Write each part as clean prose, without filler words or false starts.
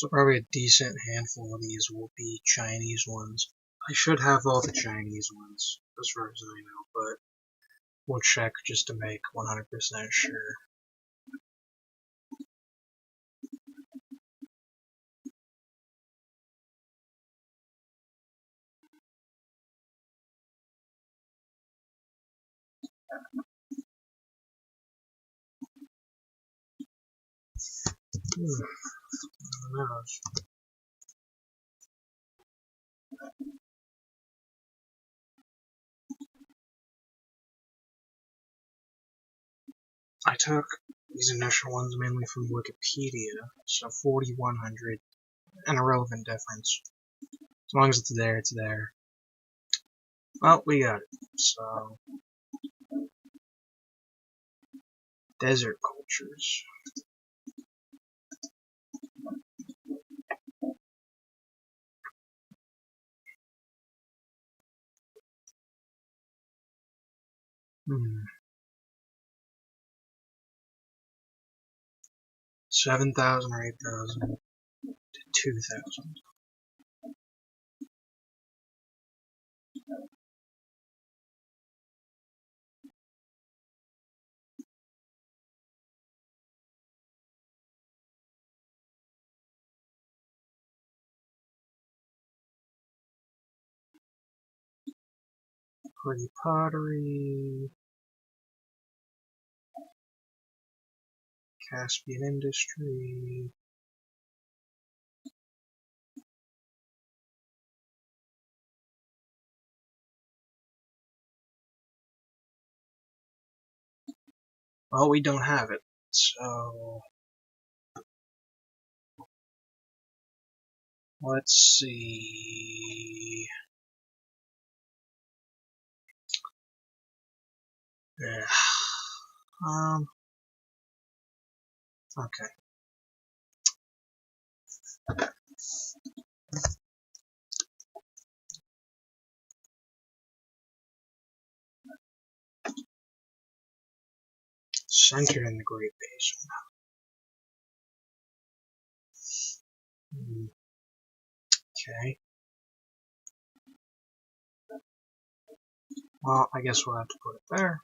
So probably a decent handful of these will be Chinese ones. I should have all the Chinese ones, as far as I know, but we'll check just to make 100% sure. Who knows? I took these initial ones mainly from Wikipedia, so 4100, an irrelevant difference. As long as it's there, it's there. Well, we got it. So, desert cultures. Hmm. 7,000 or 8,000 to 2,000. Pretty pottery. Caspian industry. Well, we don't have it, so let's see. Yeah. Okay. Centered in the Great Basin. Okay. Well, I guess we'll have to put it there.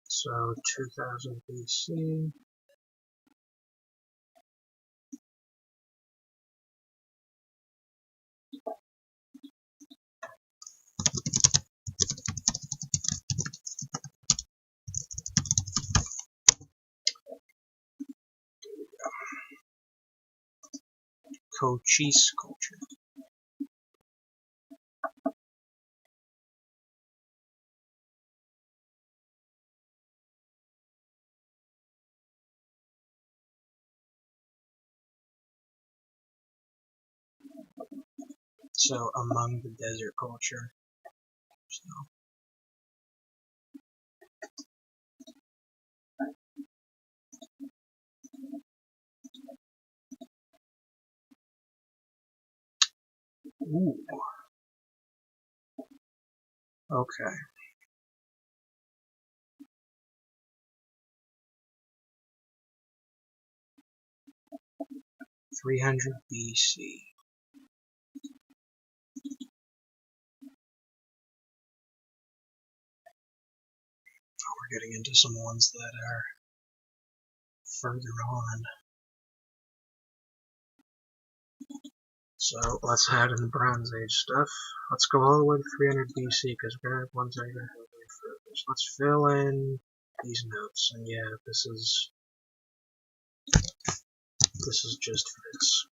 So 2000 BC. Cochise culture. So among the desert culture. So. Ooh. Okay. .300 BC. Oh, we're getting into some ones that are further on. So let's head in the Bronze Age stuff. Let's go all the way to 300 BC because we're gonna have ones that are gonna go way further. So let's fill in these notes, and yeah, this is just for this.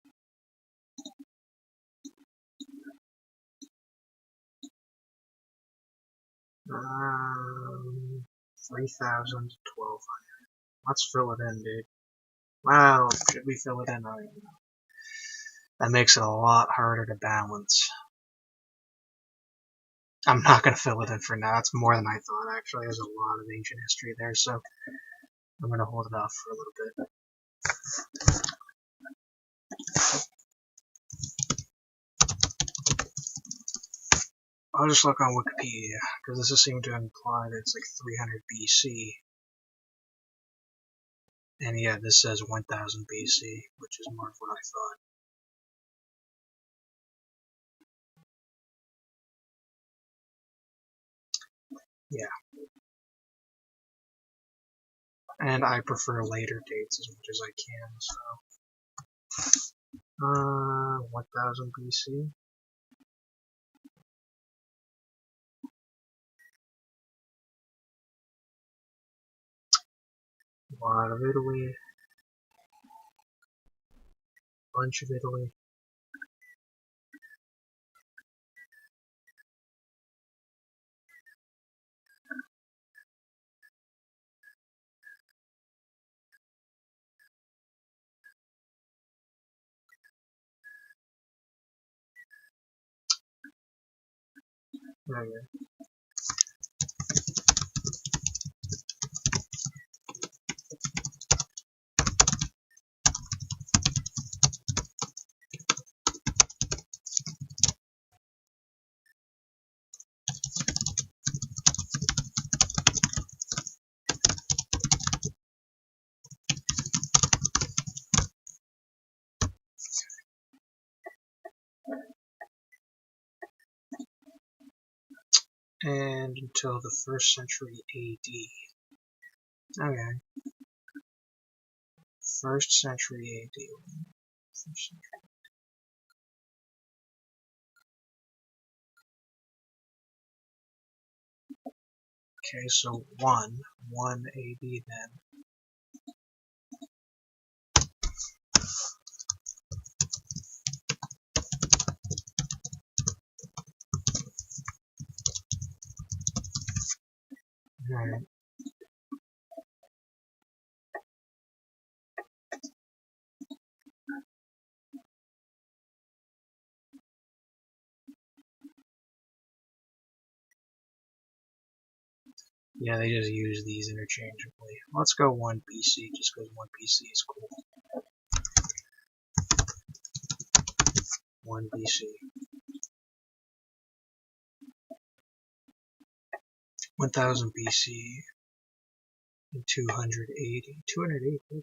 3,000 to 1,200. Let's fill it in, dude. Wow, should we fill it in? I don't even know. That makes it a lot harder to balance. I'm not going to fill it in for now. It's more than I thought, actually. There's a lot of ancient history there, so I'm going to hold it off for a little bit. I'll just look on Wikipedia, because this is seeming to imply that it's like 300 BC. And yeah, this says 1000 BC, which is more of what I thought. Yeah. And I prefer later dates as much as I can, so. 1000 BC. A lot of Italy. Bunch of Italy. Oh, yeah. And until the 1st century AD. Okay. 1st century AD. 1st century. Okay, so 1 AD then. Alright. Yeah, they just use these interchangeably. Let's go 1 BC just because 1 BC is cool. 1 BC. 1000 BC and 280. 280, okay.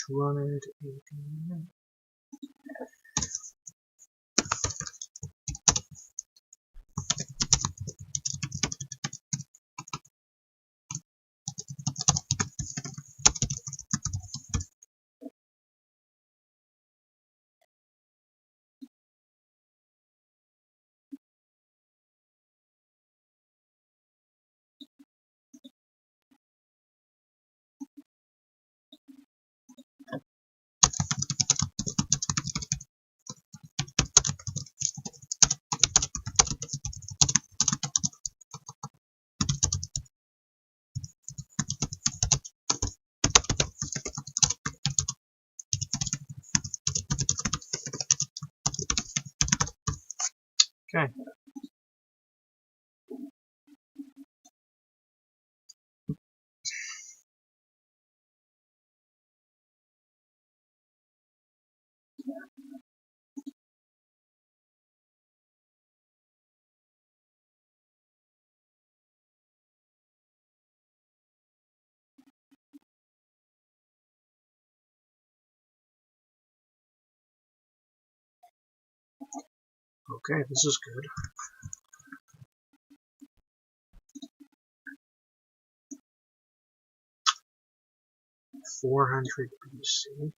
280. Okay. Okay, this is good. 400 BC.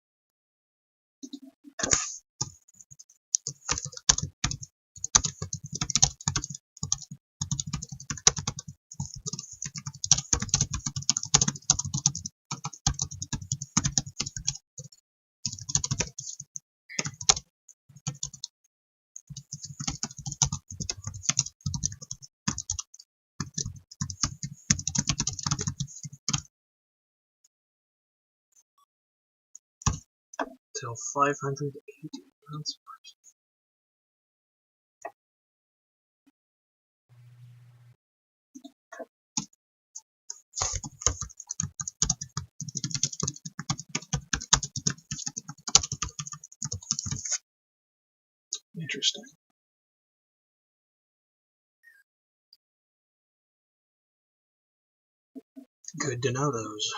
Till 580. That's interesting. Good to know those.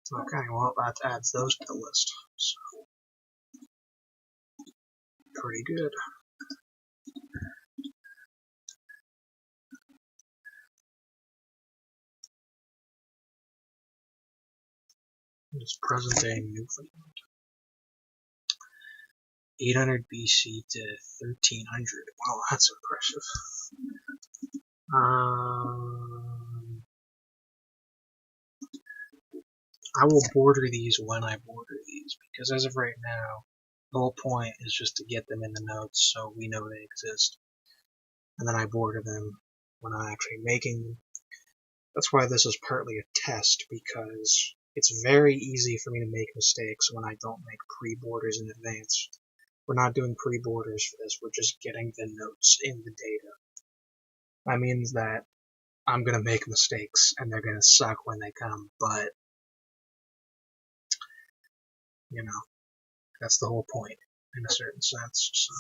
Okay, well, that adds those to the list. So, pretty good. It's present-day Newfoundland. 800 BC to 1300. Wow, that's impressive. I will border these when I border these, because as of right now, the whole point is just to get them in the notes so we know they exist. And then I border them when I'm actually making them. That's why this is partly a test, because it's very easy for me to make mistakes when I don't make pre-borders in advance. We're not doing pre-borders for this, we're just getting the notes in the data. That means that I'm gonna make mistakes, and they're gonna suck when they come, but, you know, that's the whole point, in a certain sense, so.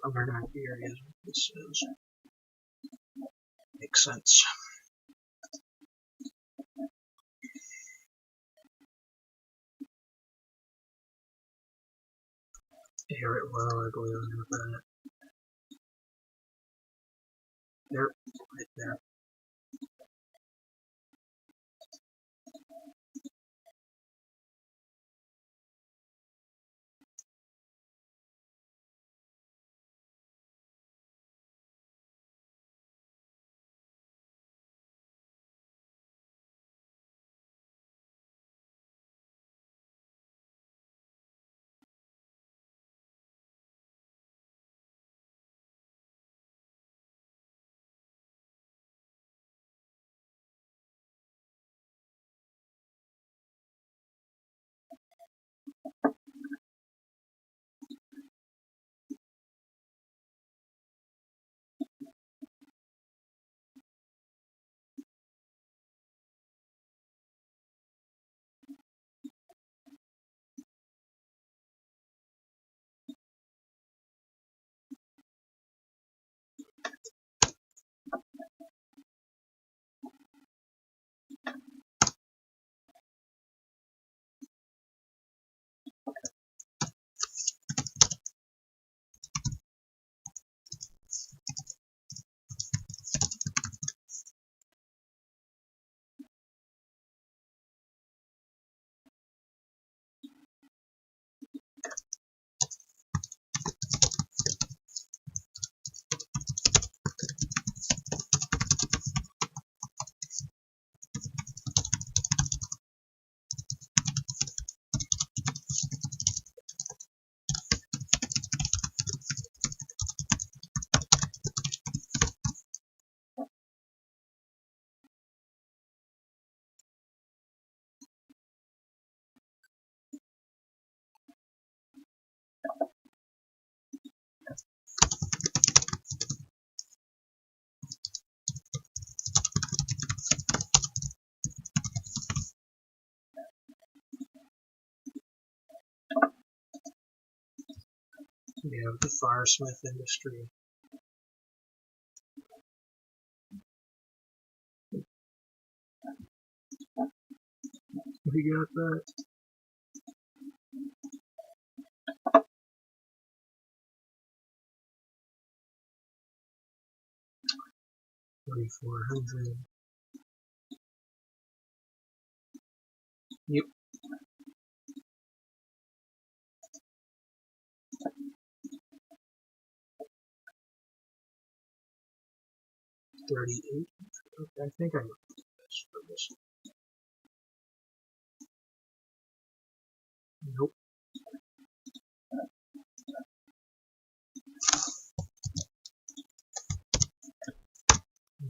overnight area is what this is. Makes sense. Arid, well, I believe I'm gonna there, right there. We have the firesmith industry. We got that. $3,400. Yep. 38. Okay, I think I know this for this. Nope.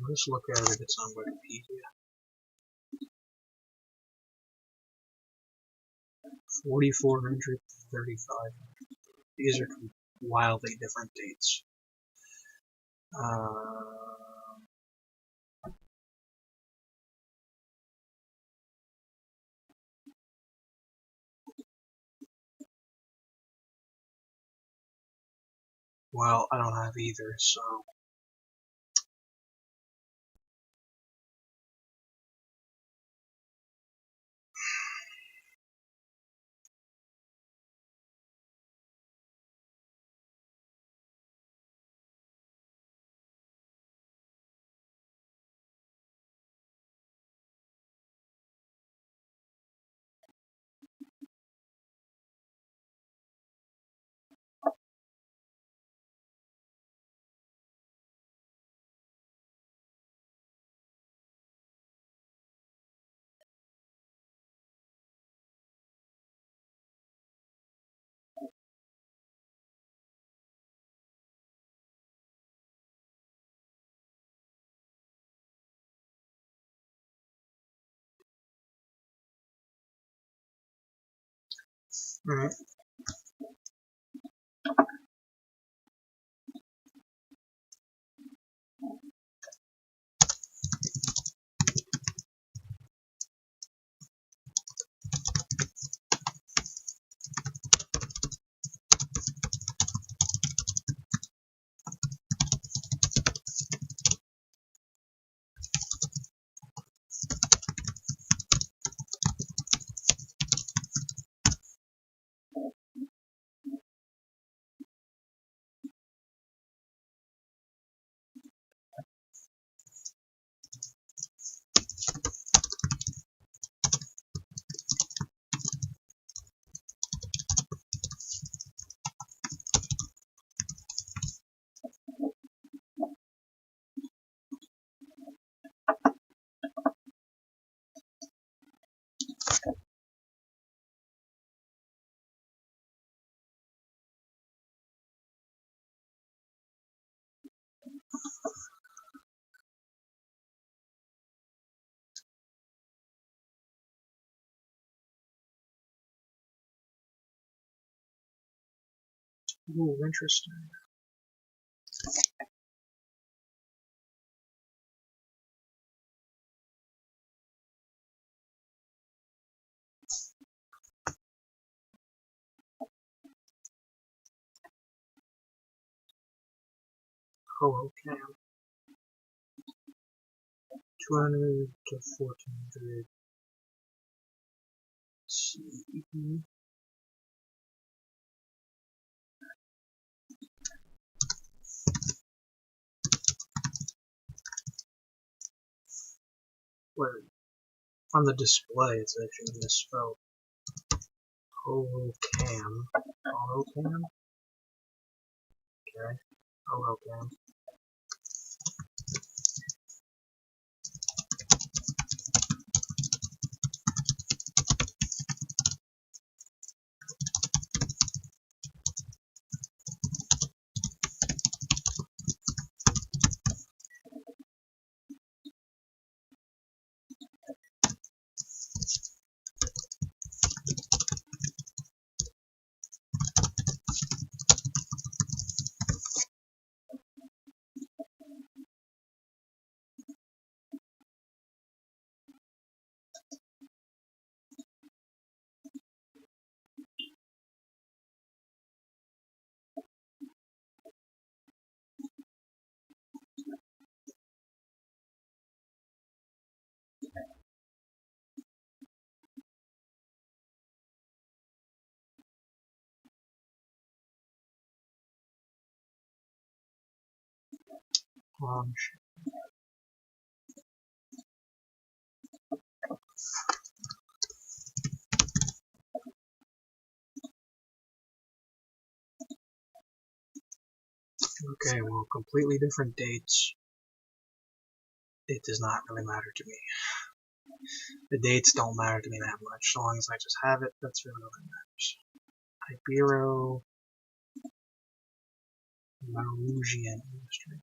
Let's look at it. It's on Wikipedia. 4,400 to 3,500. These are wildly different dates. Well, I don't have either, so. Alright. Ooh, interesting. Oh, okay. 200 to 1400. Wait, on the display it's actually misspelled. Holocam. Holocam? Okay. Holocam. Okay, well, completely different dates. It does not really matter to me. The dates don't matter to me that much. So long as I just have it, that's really all that matters. Ibero Marusian industry.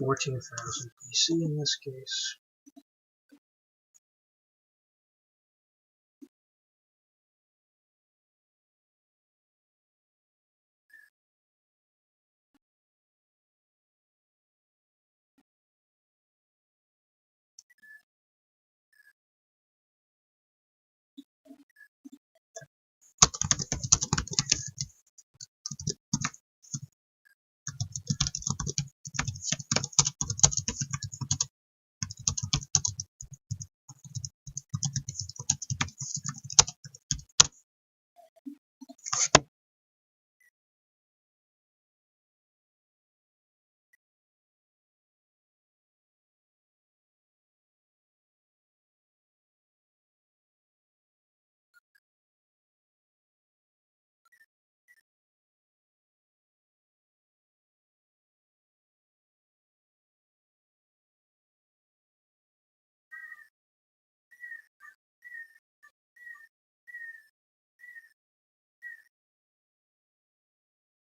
$14,000 BC in this case.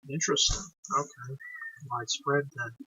Interesting. Okay. Widespread then.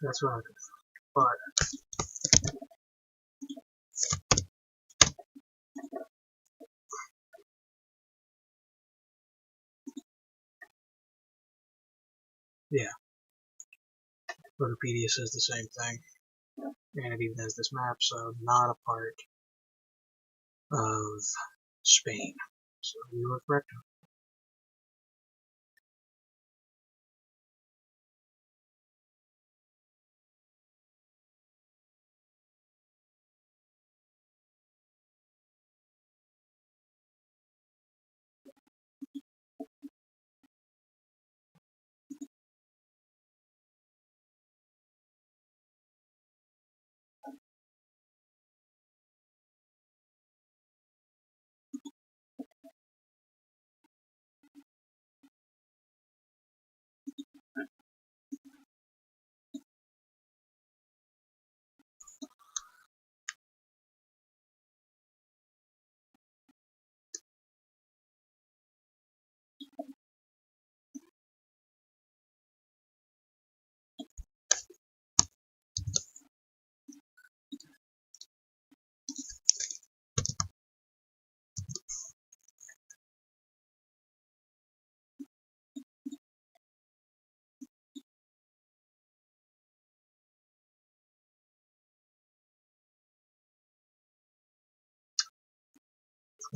That's what I could find. But yeah, Wikipedia says the same thing. And it even has this map, so not a part of Spain. So we were correct.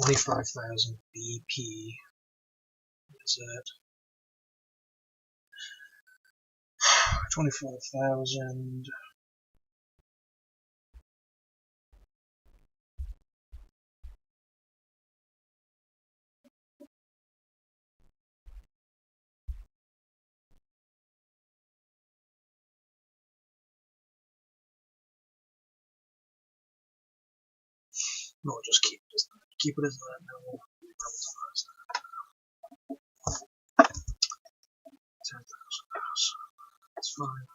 25,000 BP. What is that? 25,000. No, we'll just keep it as that. No, we'll 10,000. That's fine.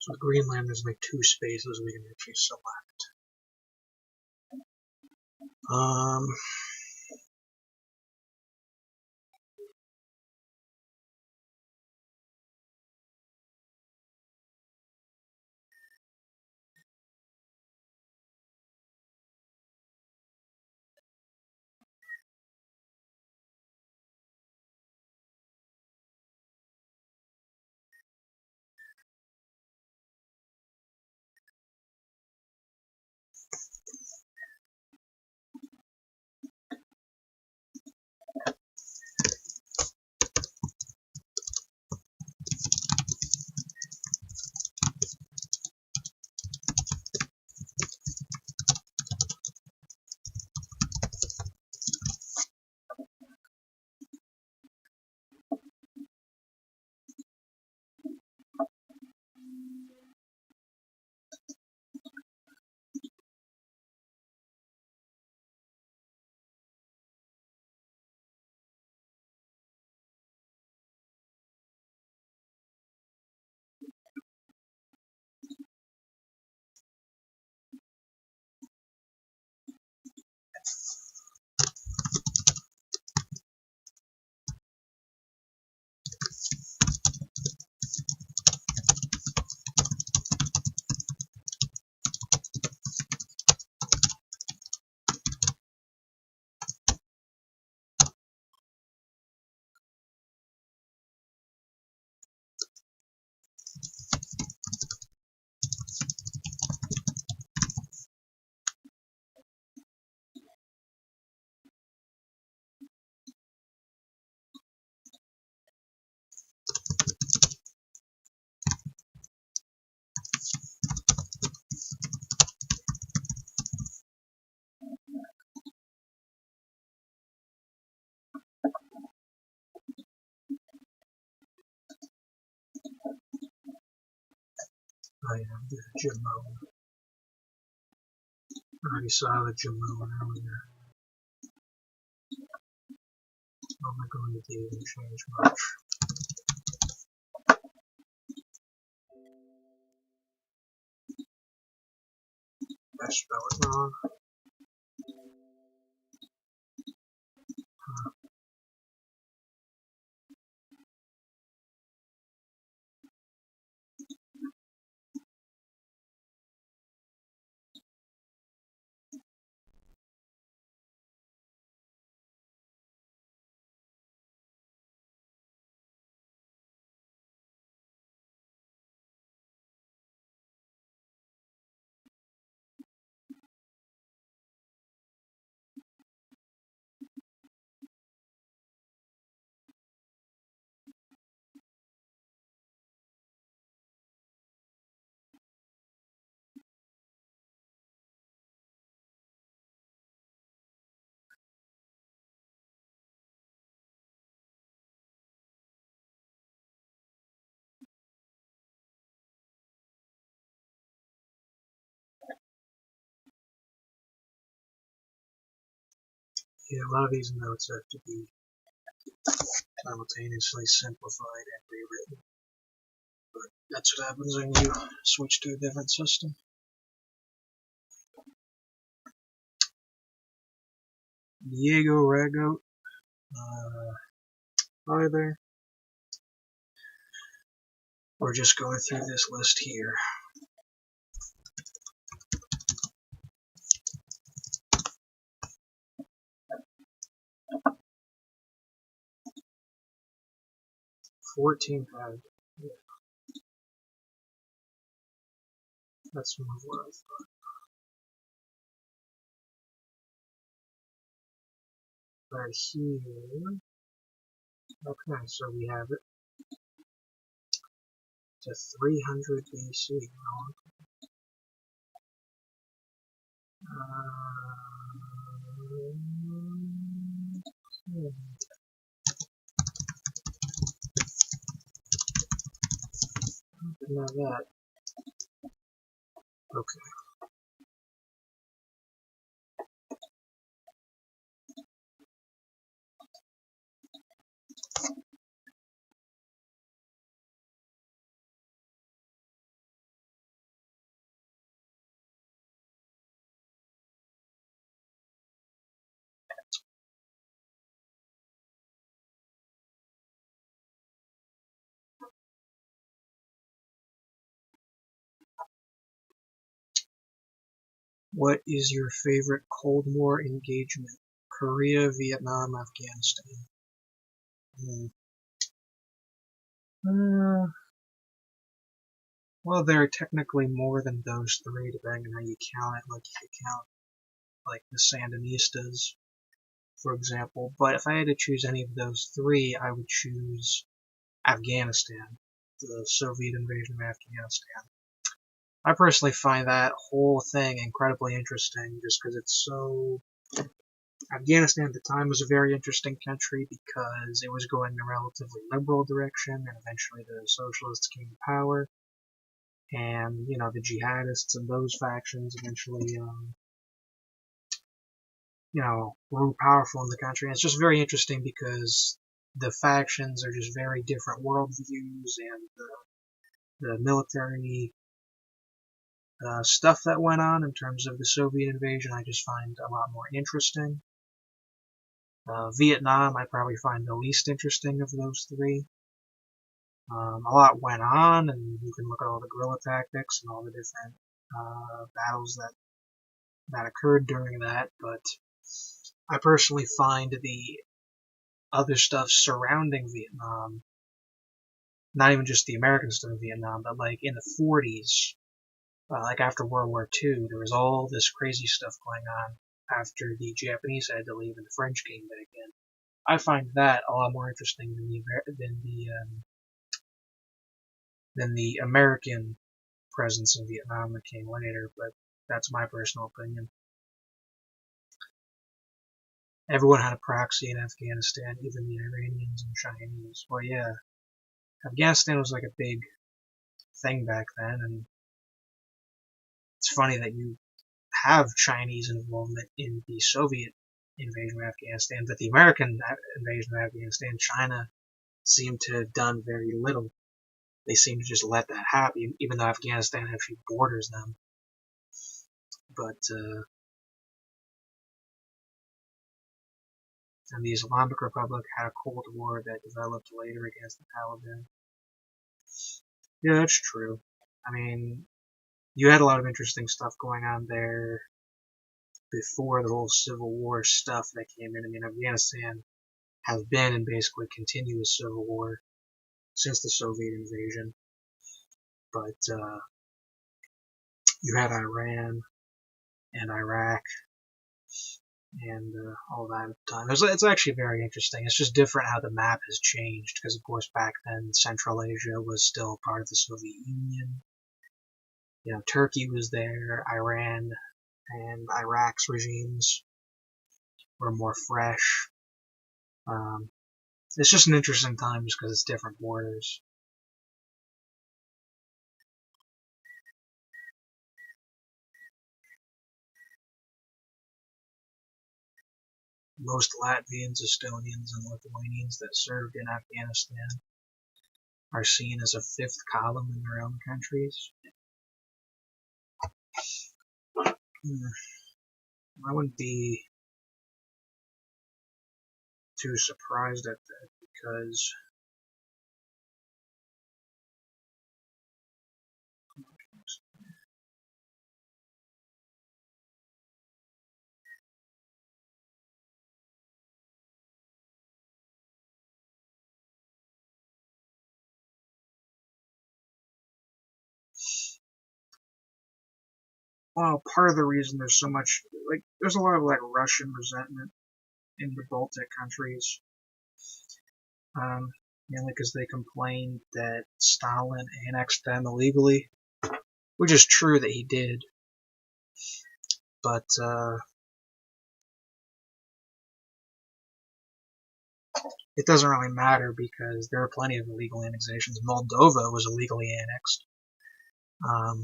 So Greenland, there's like 2 spaces we can actually select. I have the Jamon. I already saw the Jamon earlier. How am I going to even change much? I spell it wrong. 'A lot of these notes have to be simultaneously simplified and rewritten. But that's what happens when you switch to a different system. Diego Rago. Hi there. We're just going through this list here. $14. Yeah. That's more of what I thought. Right here. Okay, so we have it to 300 BC. Didn't know that. Okay. What is your favorite Cold War engagement? Korea, Vietnam, Afghanistan. Well, there are technically more than those three, depending on how you count it. Like, if you count, like, the Sandinistas, for example. But if I had to choose any of those three, I would choose Afghanistan, the Soviet invasion of Afghanistan. I personally find that whole thing incredibly interesting, just because it's so... Afghanistan at the time was a very interesting country because it was going in a relatively liberal direction, and eventually the socialists came to power. And, you know, the jihadists and those factions eventually, grew powerful in the country. And it's just very interesting because the factions are just very different worldviews, and the military stuff that went on in terms of the Soviet invasion I just find a lot more interesting. Vietnam I probably find the least interesting of those three. A lot went on, and you can look at all the guerrilla tactics and all the different battles that occurred during that, but I personally find the other stuff surrounding Vietnam, not even just the American stuff in Vietnam, but like in the 40s, like after World War II, there was all this crazy stuff going on after the Japanese had to leave and the French came back in. I find that a lot more interesting than the American presence in Vietnam that came later, but that's my personal opinion. Everyone had a proxy in Afghanistan, even the Iranians and Chinese. Well, yeah, Afghanistan was like a big thing back then, and it's funny that you have Chinese involvement in the Soviet invasion of Afghanistan, but the American invasion of Afghanistan, China seemed to have done very little. They seemed to just let that happen, even though Afghanistan actually borders them. But, and the Islamic Republic had a Cold War that developed later against the Taliban. Yeah, that's true. I mean, you had a lot of interesting stuff going on there before the whole Civil War stuff that came in. I mean, Afghanistan has been in basically continuous civil war since the Soviet invasion. But you had Iran and Iraq and all that at the time. It's actually very interesting. It's just different how the map has changed because, of course, back then Central Asia was still part of the Soviet Union. You know, Turkey was there, Iran and Iraq's regimes were more fresh. It's just an interesting time just because it's different borders. Most Latvians, Estonians, and Lithuanians that served in Afghanistan are seen as a fifth column in their own countries. I wouldn't be too surprised at that because well, part of the reason there's so much, like, there's a lot of, like, Russian resentment in the Baltic countries, mainly because they complained that Stalin annexed them illegally, which is true that he did, but, it doesn't really matter because there are plenty of illegal annexations. Moldova was illegally annexed,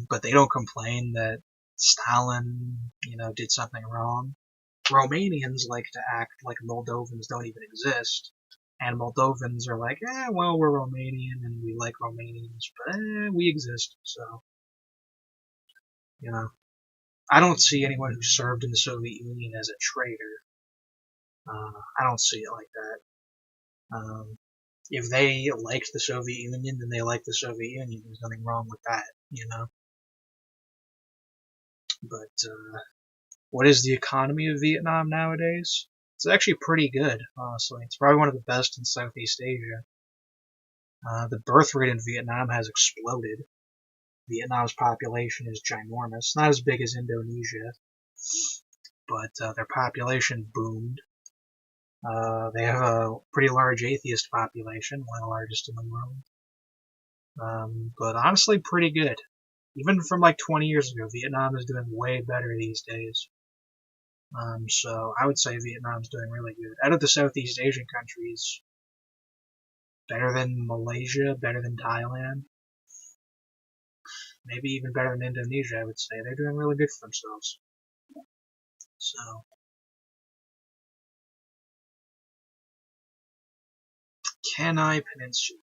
but they don't complain that Stalin, did something wrong. Romanians like to act like Moldovans don't even exist, and Moldovans are like, well, we're Romanian and we like Romanians, but we exist, so, I don't see anyone who served in the Soviet Union as a traitor. I don't see it like that. If they liked the Soviet Union, then they liked the Soviet Union. There's nothing wrong with that, But, What is the economy of Vietnam nowadays? It's actually pretty good, honestly. It's probably one of the best in Southeast Asia. The birth rate in Vietnam has exploded. Vietnam's population is ginormous. Not as big as Indonesia, but their population boomed. They have a pretty large atheist population, one of the largest in the world. But honestly, pretty good. Even from like 20 years ago, Vietnam is doing way better these days. So I would say Vietnam's doing really good. Out of the Southeast Asian countries, better than Malaysia, better than Thailand, maybe even better than Indonesia, I would say. They're doing really good for themselves. So, Kenai Peninsula.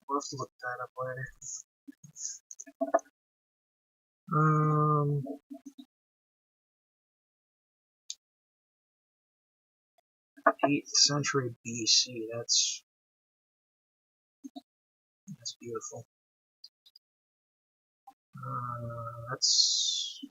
We'll have to look that up later. 8th century BC. That's beautiful. Let's see.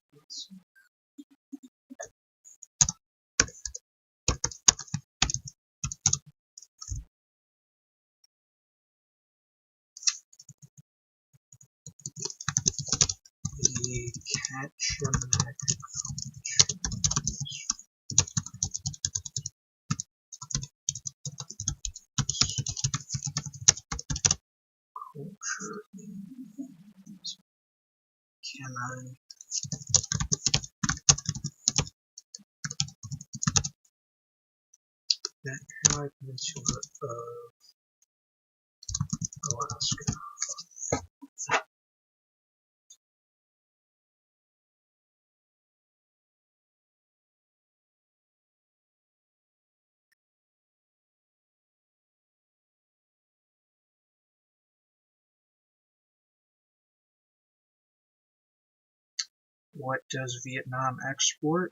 The Kachemak culture Kenai. That Kenai Peninsula of Alaska. What does Vietnam export?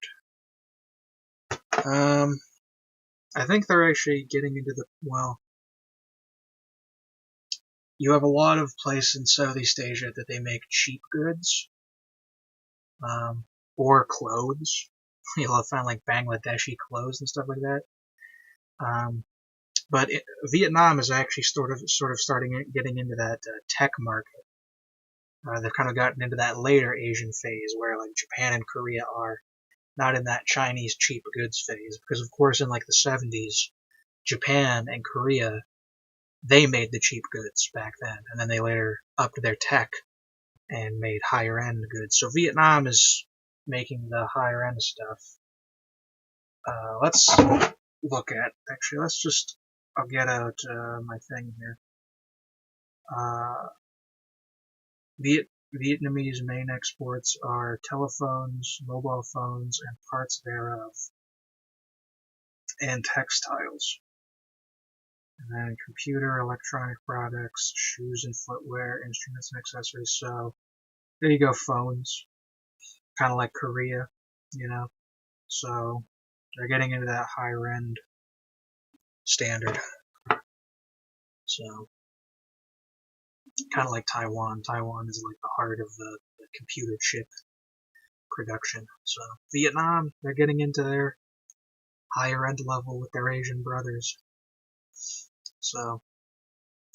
I think they're actually getting into the, well, you have a lot of places in Southeast Asia that they make cheap goods, or clothes. You'll find like Bangladeshi clothes and stuff like that. But Vietnam is actually sort of starting getting into that tech market. They've kind of gotten into that later Asian phase where like Japan and Korea are, not in that Chinese cheap goods phase. Because of course in like the 70s, Japan and Korea, they made the cheap goods back then, and then they later upped their tech and made higher end goods. So Vietnam is making the higher end stuff. Let's look at, actually, I'll get out my thing here. Vietnamese main exports are telephones, mobile phones, and parts thereof, and textiles. And then computer, electronic products, shoes and footwear, instruments and accessories. So there you go, phones. Kind of like Korea, you know. So they're getting into that higher end standard. So kind of like Taiwan. Taiwan is like the heart of the computer chip production. So Vietnam, they're getting into their higher end level with their Asian brothers. So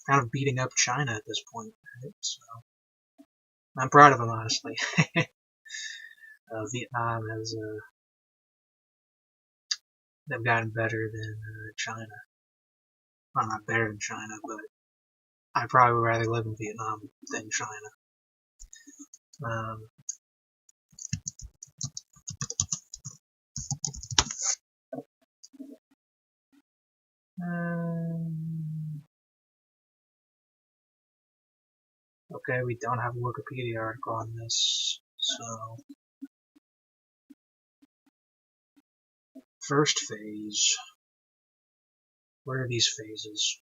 kind of beating up China at this point. Right? So I'm proud of them, honestly. Vietnam has they've gotten better than China. Well, not better than China, but I'd probably rather live in Vietnam than China. Okay, we don't have a Wikipedia article on this, so first phase. What are these phases?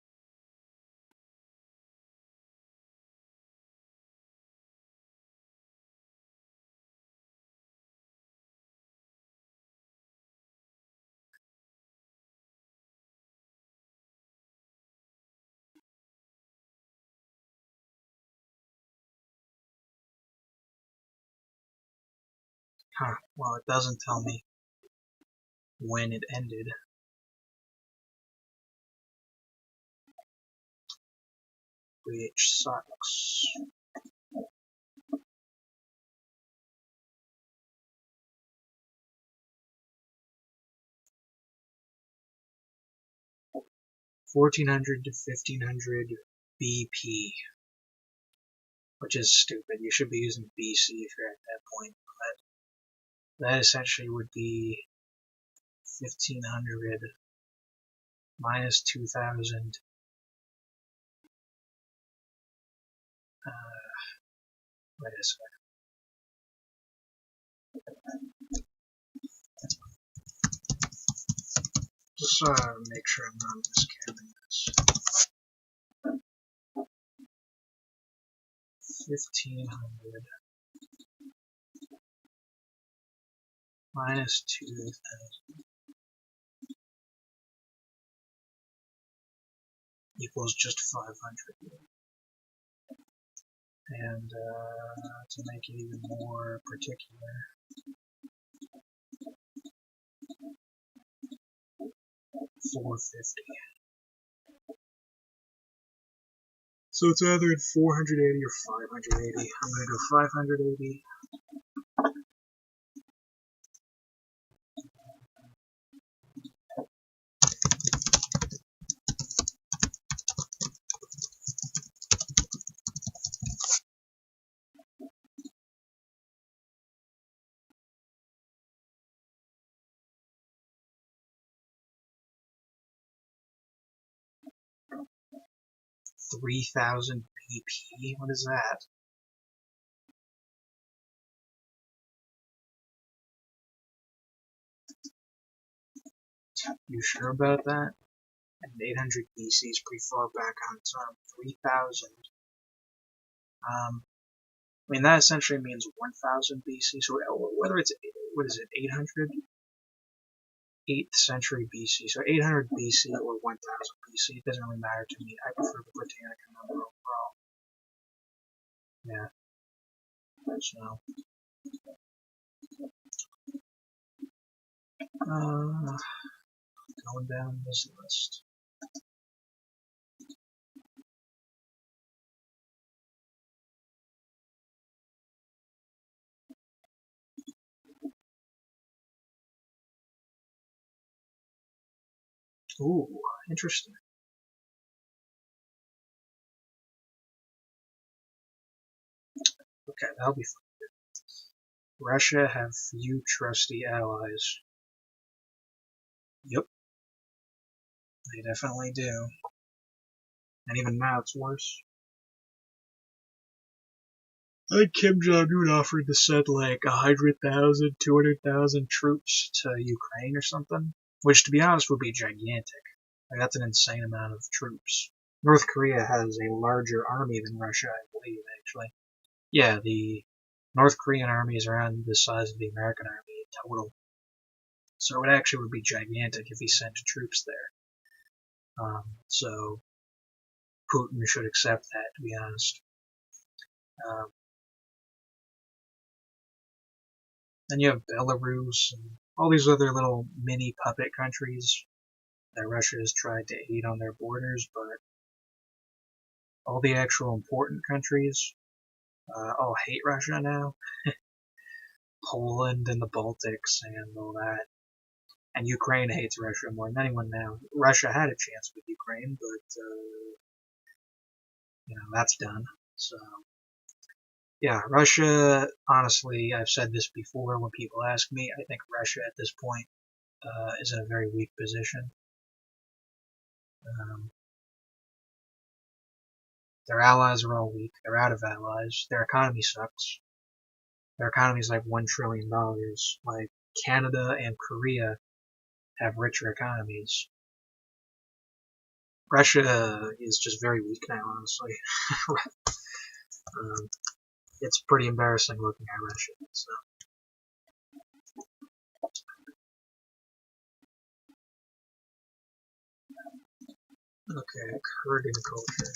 Huh, well, it doesn't tell me when it ended. Which sucks. $1400 to 1500 BP, which is stupid. You should be using BC if you're at that point, but that essentially would be 1500 minus 2000. Wait a second. Just make sure I'm not miscounting this. 1500 minus 2000 equals just 500. And to make it even more particular, 450. So it's either at 480 or 580. I'm going to go 580. $3,000 BP? What is that? You sure about that? And 800 BC is pretty far back on time. 3,000. I mean, that essentially means 1000 BC. So whether it's, what is it, 800? 8th century BC. So 800 BC or 1000 BC. It doesn't really matter to me. I prefer the Britannica number overall. Yeah. So. Going down this list. Ooh, interesting. Okay, that'll be fun. Russia have few trusty allies. Yep. They definitely do. And even now it's worse. I think Kim Jong-un offered to send like 100,000, 200,000 troops to Ukraine or something. Which, to be honest, would be gigantic. Like, that's an insane amount of troops. North Korea has a larger army than Russia, I believe, actually. Yeah, the North Korean army is around the size of the American army in total. So it actually would be gigantic if he sent troops there. So Putin should accept that, to be honest. Then you have Belarus and all these other little mini puppet countries that Russia has tried to aid on their borders, but all the actual important countries all hate Russia now. Poland and the Baltics and all that. And Ukraine hates Russia more than anyone now. Russia had a chance with Ukraine, but that's done. So yeah, Russia, honestly, I've said this before when people ask me, I think Russia at this point is in a very weak position. Their allies are all weak. They're out of allies. Their economy sucks. Their economy is like $1 trillion. Like, Canada and Korea have richer economies. Russia is just very weak now, honestly. It's pretty embarrassing looking at Russia. So. Okay, Kurgan culture.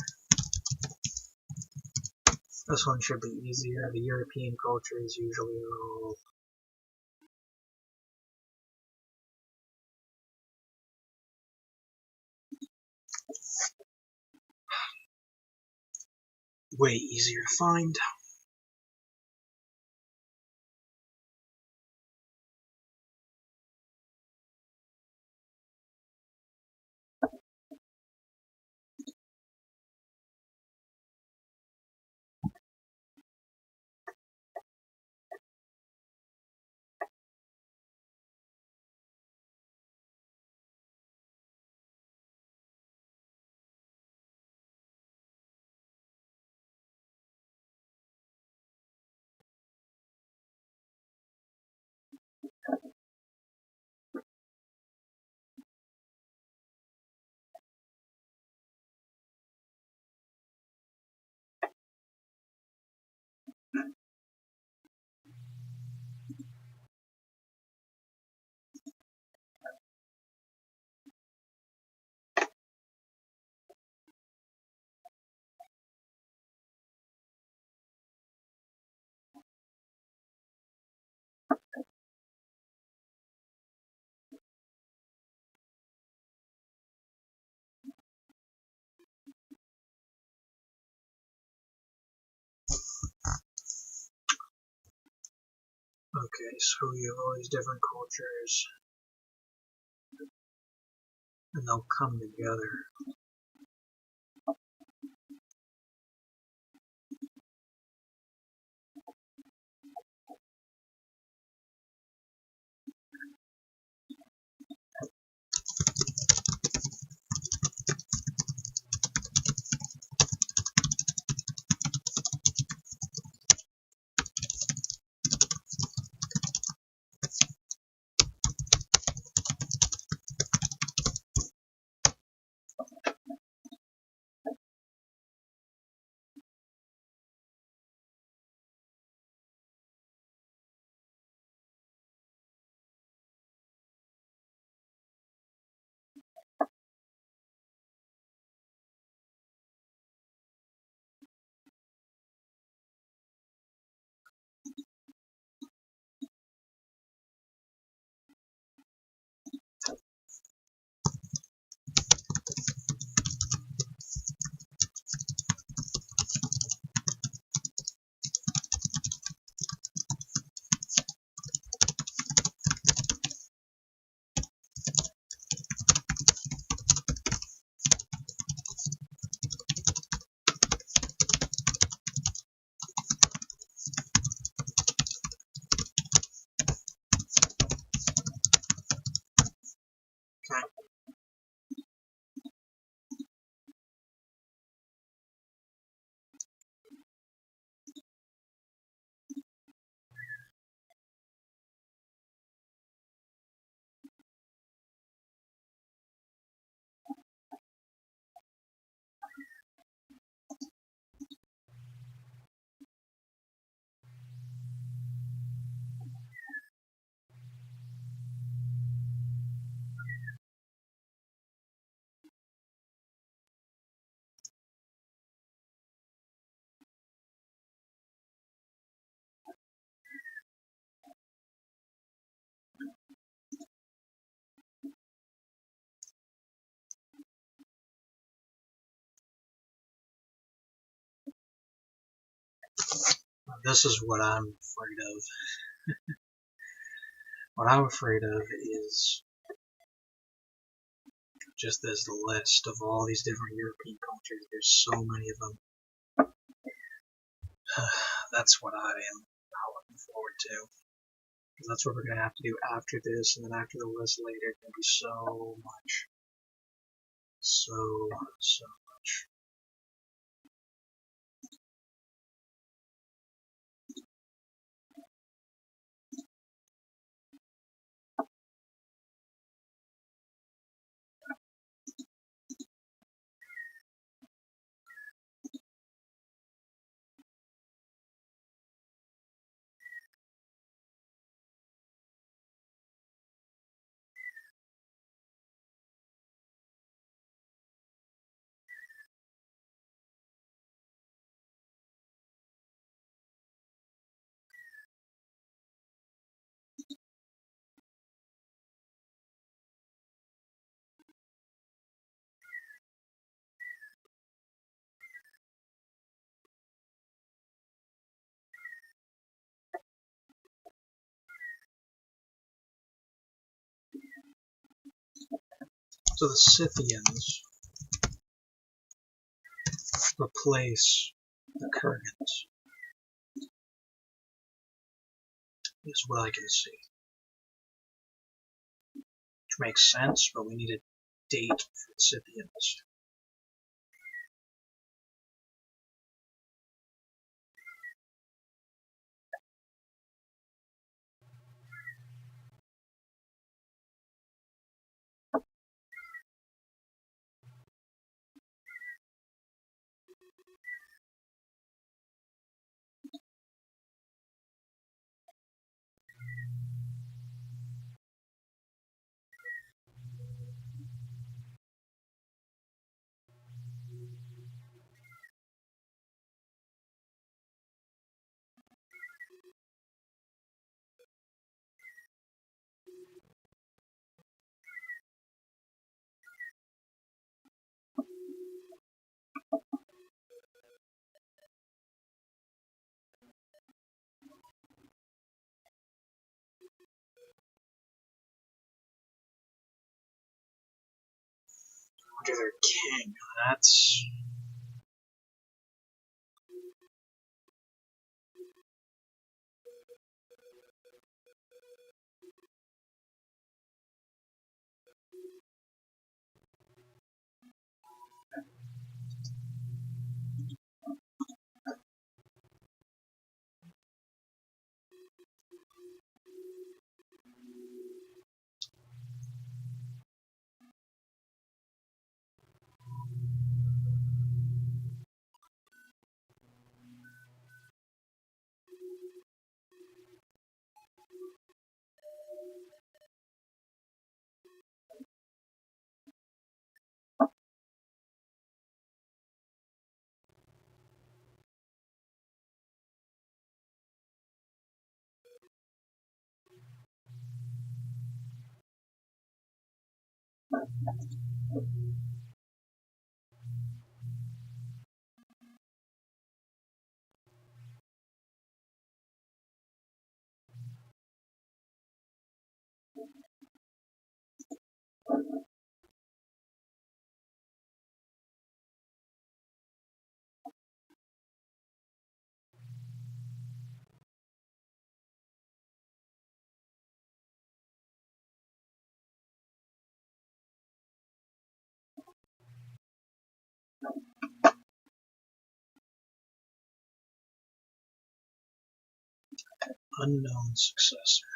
This one should be easier. The European culture is usually all way easier to find. Okay, so we have all these different cultures, and they'll come together. Okay. This is what I'm afraid of. What I'm afraid of is just this list of all these different European cultures. There's so many of them. That's what I am not looking forward to. Because that's what we're going to have to do after this, and then after the list later, it's going to be so much. So much. So the Scythians replace the Kurgans, is what I can see. Which makes sense, but we need a date for the Scythians. Under their king, that's... unknown successor.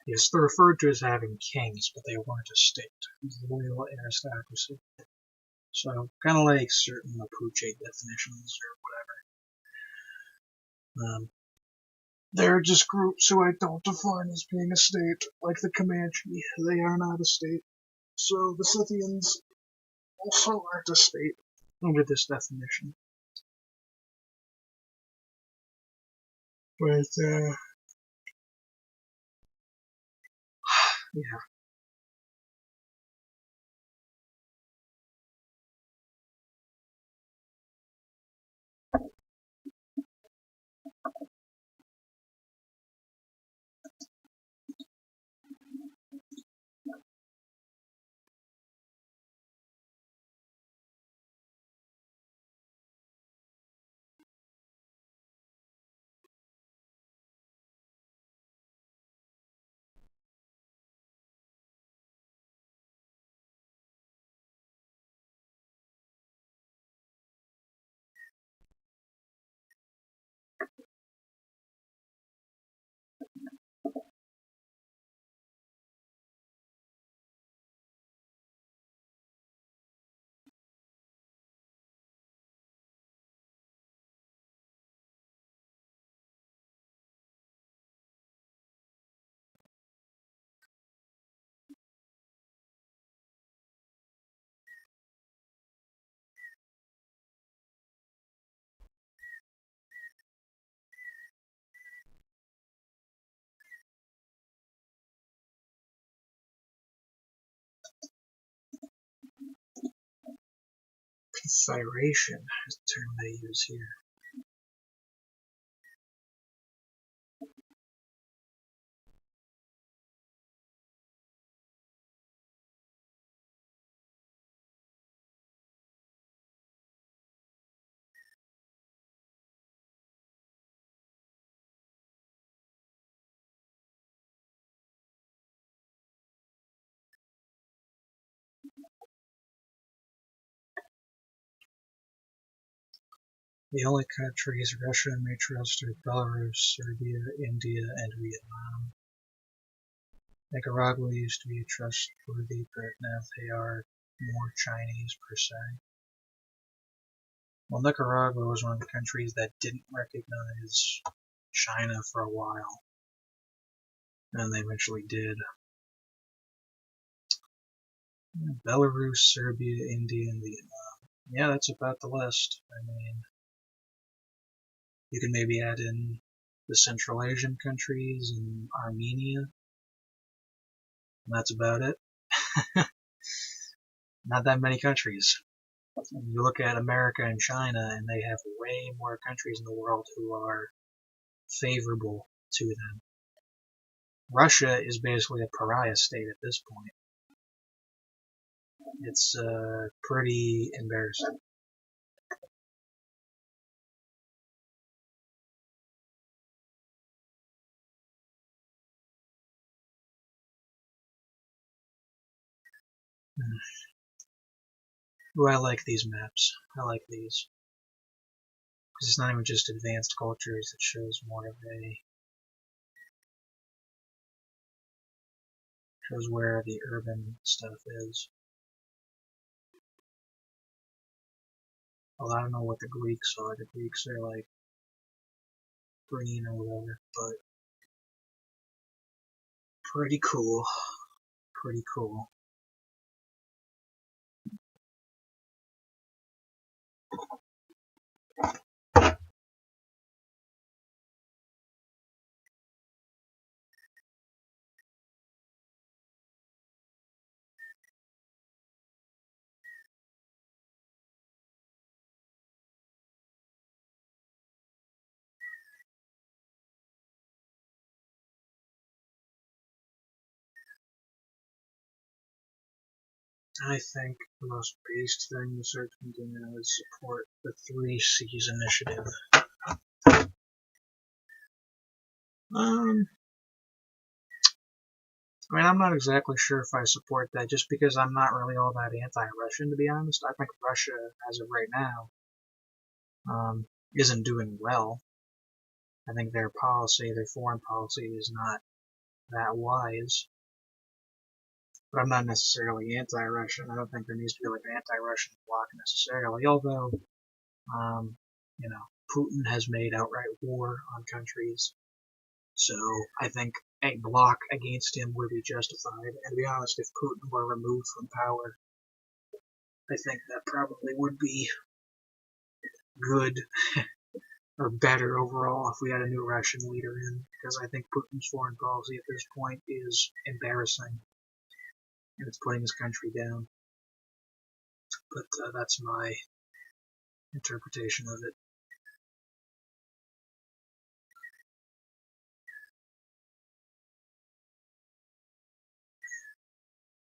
Yes, they're referred to as having kings, but they weren't a state. Royal aristocracy. So, kind of like certain Mapuche definitions or whatever. They're just groups who I don't define as being a state, like the Comanche. They are not a state. So the Scythians also aren't a state under this definition. But, yeah. Confederation is the term they use here. The only countries Russia may trust are Belarus, Serbia, India, and Vietnam. Nicaragua used to be trustworthy, but now they are more Chinese per se. Well, Nicaragua was one of the countries that didn't recognize China for a while, and they eventually did. Belarus, Serbia, India, and Vietnam. Yeah, that's about the list. I mean, you can maybe add in the Central Asian countries and Armenia, and that's about it. Not that many countries. You look at America and China, and they have way more countries in the world who are favorable to them. Russia is basically a pariah state at this point. It's pretty embarrassing. Ooh, I like these maps. I like these. Because it's not even just advanced cultures, it shows more of a... shows where the urban stuff is. Well, I don't know what the Greeks are. The Greeks are like green or whatever, but pretty cool. Pretty cool. I think the most based thing the search can do now is support the 3 C's initiative. I mean, I'm not exactly sure if I support that, just because I'm not really all that anti-Russian, to be honest. I think Russia, as of right now, isn't doing well. I think their policy, their foreign policy, is not that wise. But I'm not necessarily anti-Russian. I don't think there needs to be like an anti-Russian bloc necessarily, although, you know, Putin has made outright war on countries. So I think a bloc against him would be justified. And to be honest, if Putin were removed from power, I think that probably would be good. or better overall if we had a new Russian leader in, because I think Putin's foreign policy at this point is embarrassing, and it's putting his country down. But that's my interpretation of it.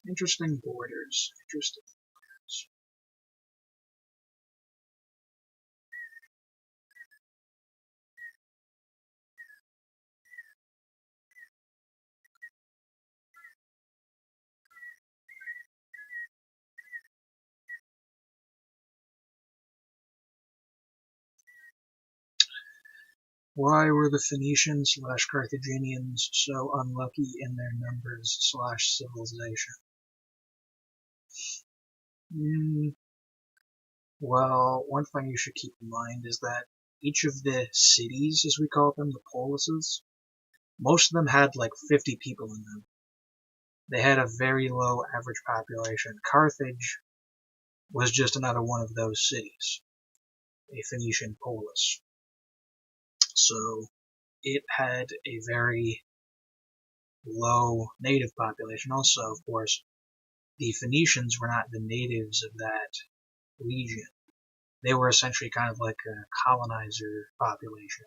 Interesting borders. Interesting borders. Why were the Phoenicians/Carthaginians so unlucky in their numbers/civilization? Well, one thing you should keep in mind is that each of the cities, as we call them, the polises, most of them had like 50 people in them. They had a very low average population. Carthage was just another one of those cities, a Phoenician polis. So it had a very low native population. Also, of course, the Phoenicians were not the natives of that region. They were essentially kind of like a colonizer population.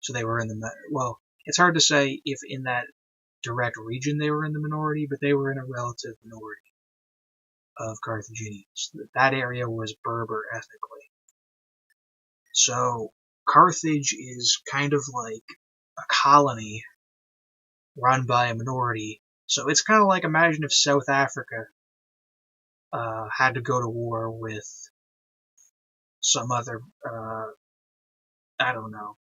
So they were in the, well, it's hard to say if in that direct region they were in the minority, but they were in a relative minority of Carthaginians. That area was Berber ethnically. So Carthage is kind of like a colony run by a minority. So it's kind of like, imagine if South Africa had to go to war with some other, I don't know,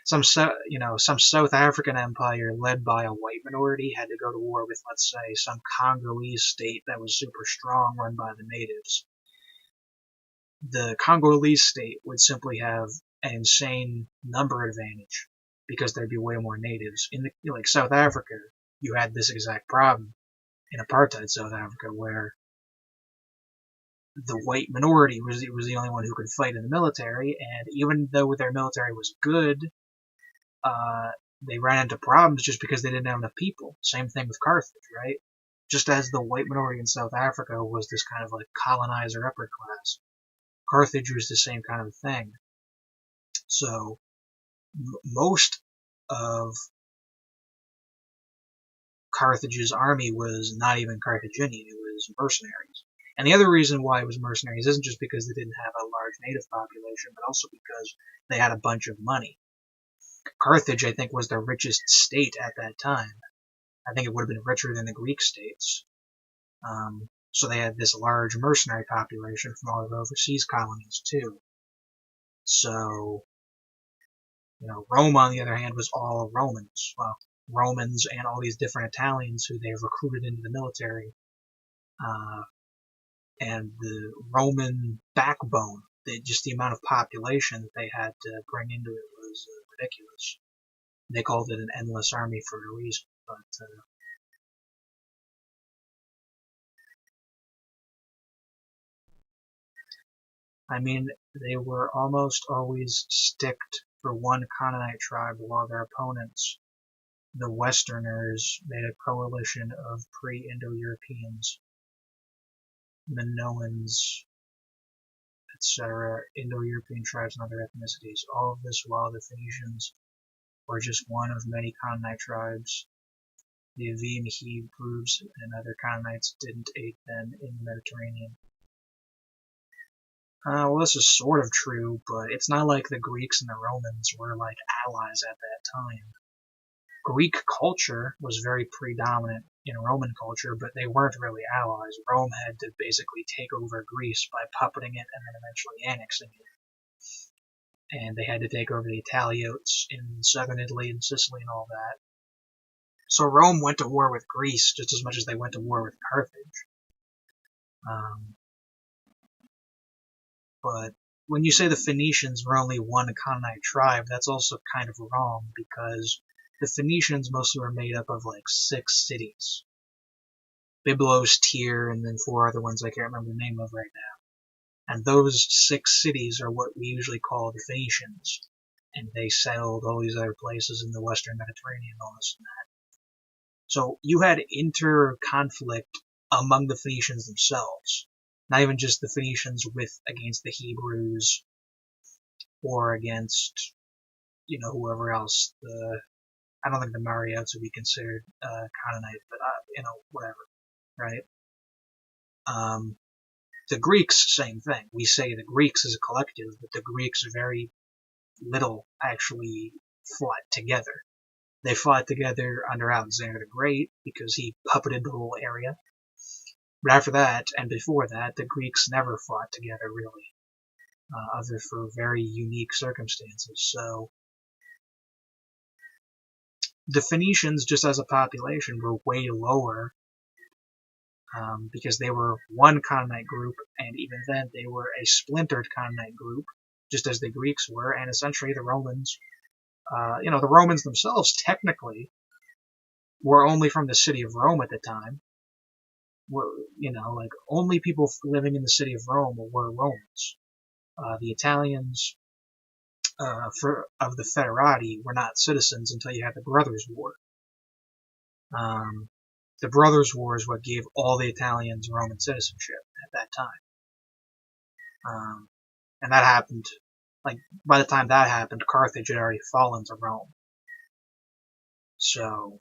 some South African empire led by a white minority had to go to war with, let's say, some Congolese state that was super strong, run by the natives. The Congolese state would simply have an insane number advantage because there'd be way more natives. In like South Africa, you had this exact problem in apartheid South Africa, where the white minority was the only one who could fight in the military, and even though their military was good, they ran into problems just because they didn't have enough people. Same thing with Carthage, right? Just as the white minority in South Africa was this kind of like colonizer upper class, Carthage was the same kind of thing. So most of Carthage's army was not even Carthaginian, it was mercenaries. And the other reason why it was mercenaries isn't just because they didn't have a large native population, but also because they had a bunch of money. Carthage, I think, was the richest state at that time. I think it would have been richer than the Greek states. So they had this large mercenary population from all of the overseas colonies, too. So, Rome, on the other hand, was all Romans. Well, Romans and all these different Italians who they recruited into the military. And the Roman backbone, just the amount of population that they had to bring into it was ridiculous. They called it an endless army for a reason, but I mean, they were almost always sticked for one Canaanite tribe, while their opponents, the Westerners, made a coalition of pre-Indo-Europeans, Minoans, etc., Indo-European tribes and other ethnicities. All of this while the Phoenicians were just one of many Canaanite tribes. The Avian Hebrews and other Canaanites didn't aid them in the Mediterranean. Well, this is sort of true, but it's not like the Greeks and the Romans were like allies at that time. Greek culture was very predominant in Roman culture, but they weren't really allies. Rome had to basically take over Greece by puppeting it and then eventually annexing it. And they had to take over the Italiotes in southern Italy and Sicily and all that. So Rome went to war with Greece just as much as they went to war with Carthage. But when you say the Phoenicians were only one Canaanite tribe, that's also kind of wrong, because the Phoenicians mostly were made up of like 6 cities. Byblos, Tyre, and then 4 other ones I can't remember the name of right now. And those 6 cities are what we usually call the Phoenicians. And they settled all these other places in the Western Mediterranean, all this and that. So you had inter-conflict among the Phoenicians themselves. Not even just the Phoenicians against the Hebrews or against, whoever else. I don't think the Mariots would be considered Canaanite, but whatever, right? The Greeks, same thing. We say the Greeks as a collective, but the Greeks very little actually fought together. They fought together under Alexander the Great because he puppeted the whole area. But after that, and before that, the Greeks never fought together really, other for very unique circumstances. So the Phoenicians, just as a population, were way lower because they were one Canaanite group, and even then they were a splintered Canaanite group, just as the Greeks were, and essentially the Romans. The Romans themselves technically were only from the city of Rome at the time. Only people living in the city of Rome were Romans. The Italians of the Federati were not citizens until you had the Brothers' War. The Brothers' War is what gave all the Italians Roman citizenship at that time. And that happened, by the time that happened, Carthage had already fallen to Rome. So,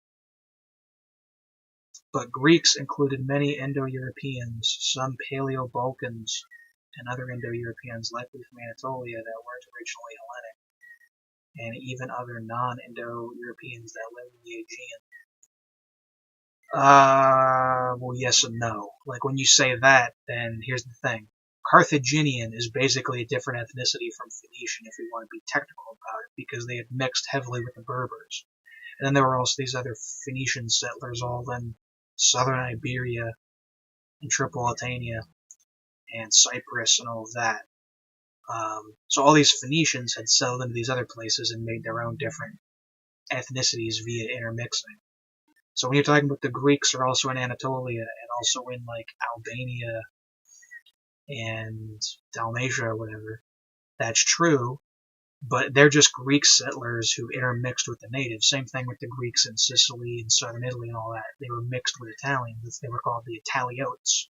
but Greeks included many Indo-Europeans, some Paleo-Balkans, and other Indo-Europeans likely from Anatolia that weren't originally Hellenic, and even other non-Indo-Europeans that lived in the Aegean. Well, yes and no. When you say that, then here's the thing. Carthaginian is basically a different ethnicity from Phoenician, if we want to be technical about it, because they had mixed heavily with the Berbers. And then there were also these other Phoenician settlers all in southern Iberia and Tripolitania and Cyprus and all of that. So all these Phoenicians had settled into these other places and made their own different ethnicities via intermixing. So when you're talking about the Greeks are also in Anatolia and also in Albania and Dalmatia or whatever, that's true, but they're just Greek settlers who intermixed with the natives. Same thing with the Greeks in Sicily and southern Italy and all that. They were mixed with Italians. They were called the Italiotes.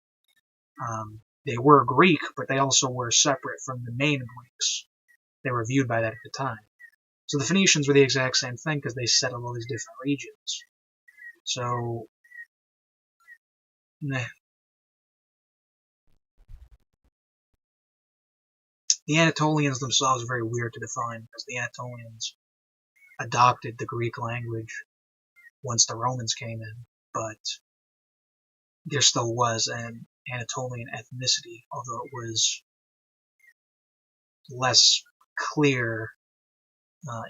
They were Greek, but they also were separate from the main Greeks. They were viewed by that at the time. So the Phoenicians were the exact same thing because they settled all these different regions. So, the Anatolians themselves are very weird to define because the Anatolians adopted the Greek language once the Romans came in, but there still was an Anatolian ethnicity, although it was less clear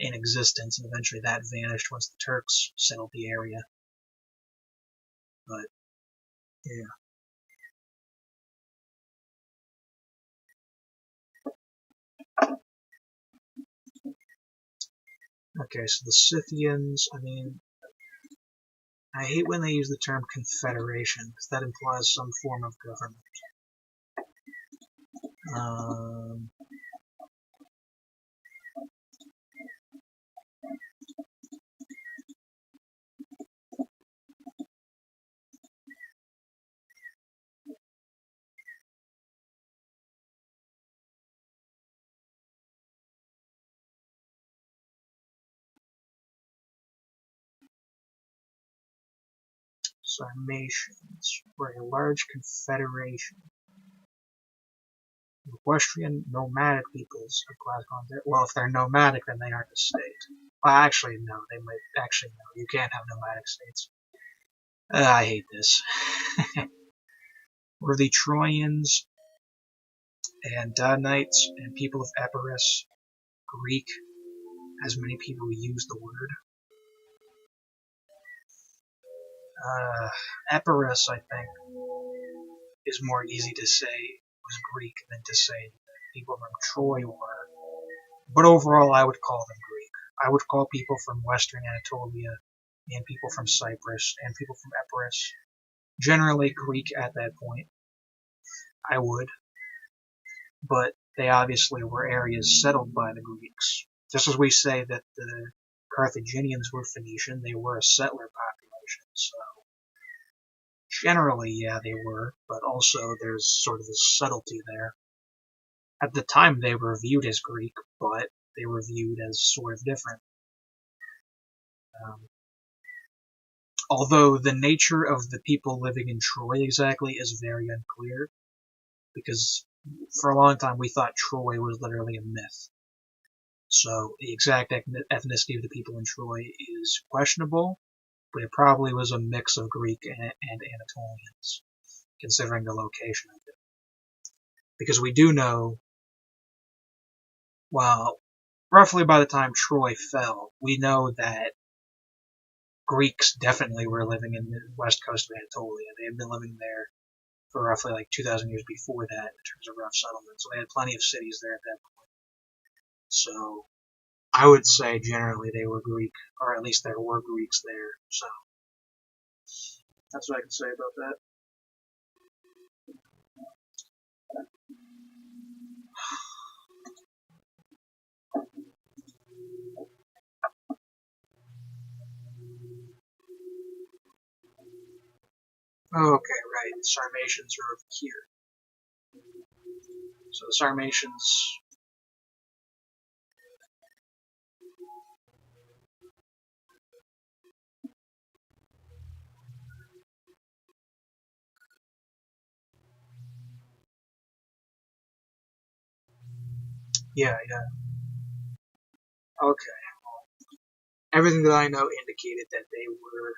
in existence, and eventually that vanished once the Turks settled the area. But, yeah. Okay, so the Scythians, I hate when they use the term confederation, because that implies some form of government. Sarmatians were a large confederation of equestrian nomadic peoples of Glasgow. Well, if they're nomadic, then they aren't a state. Well, actually, no. They might. Actually, no. You can't have nomadic states. I hate this. Were the Trojans and Danites and people of Epirus Greek, as many people use the word? Epirus, I think, is more easy to say was Greek than to say people from Troy were. But overall, I would call them Greek. I would call people from Western Anatolia and people from Cyprus and people from Epirus generally Greek at that point. I would. but they obviously were areas settled by the Greeks. Just as we say that the Carthaginians were Phoenician, they were a settler population, so generally, yeah, they were, but also there's sort of a subtlety there. At the time, they were viewed as Greek, but they were viewed as sort of different. Although the nature of the people living in Troy exactly is very unclear, because for a long time we thought Troy was literally a myth. So the exact ethnicity of the people in Troy is questionable, but it probably was a mix of Greek and Anatolians, considering the location of it. Because we do know, well, roughly by the time Troy fell, we know that Greeks definitely were living in the west coast of Anatolia. They had been living there for roughly like 2,000 years before that in terms of rough settlement. So they had plenty of cities there at that point. So I would say generally they were Greek, or at least there were Greeks there. So that's what I can say about that. Okay, right. The Sarmatians are over here. So the Sarmatians. Yeah. Okay. Everything that I know indicated that they were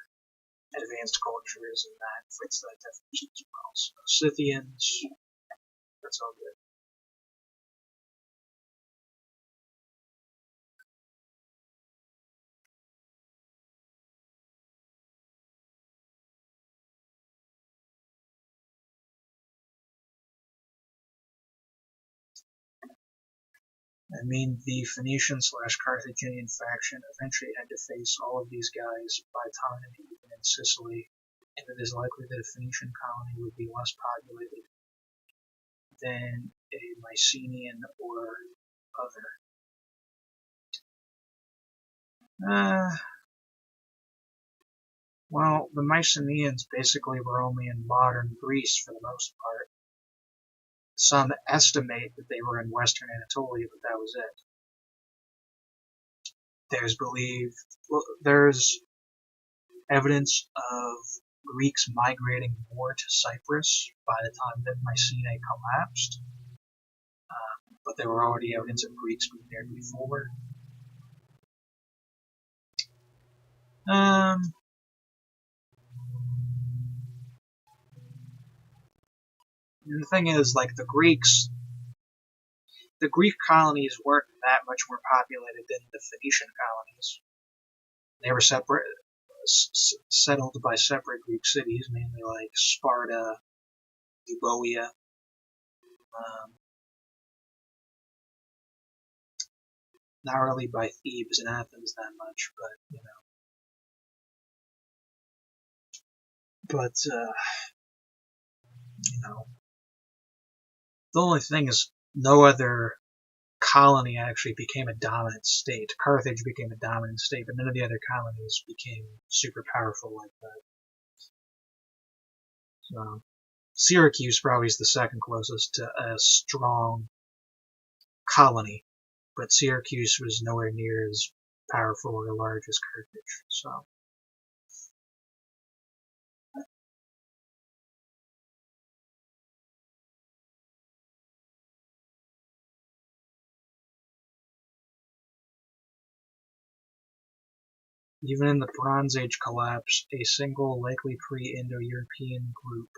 advanced cultures, and that fits that definition as well. So Scythians, that's all good. I mean, the Phoenician/Carthaginian faction eventually had to face all of these guys by time even in Sicily, and it is likely that a Phoenician colony would be less populated than a Mycenaean or other. Well, the Mycenaeans basically were only in modern Greece for the most part. Some estimate that they were in western Anatolia, but that was it. There's evidence of Greeks migrating more to Cyprus by the time that Mycenae collapsed, but there were already evidence of Greeks being there before. And the thing is, like, the Greek colonies weren't that much more populated than the Phoenician colonies. They were settled by separate Greek cities, mainly like Sparta, Euboea. Not really by Thebes and Athens that much, but the only thing is no other colony actually became a dominant state. Carthage became a dominant state, but none of the other colonies became super powerful like that. So Syracuse probably is the second closest to a strong colony, but Syracuse was nowhere near as powerful or large as Carthage. So even in the Bronze Age collapse, a single, likely pre-Indo-European group,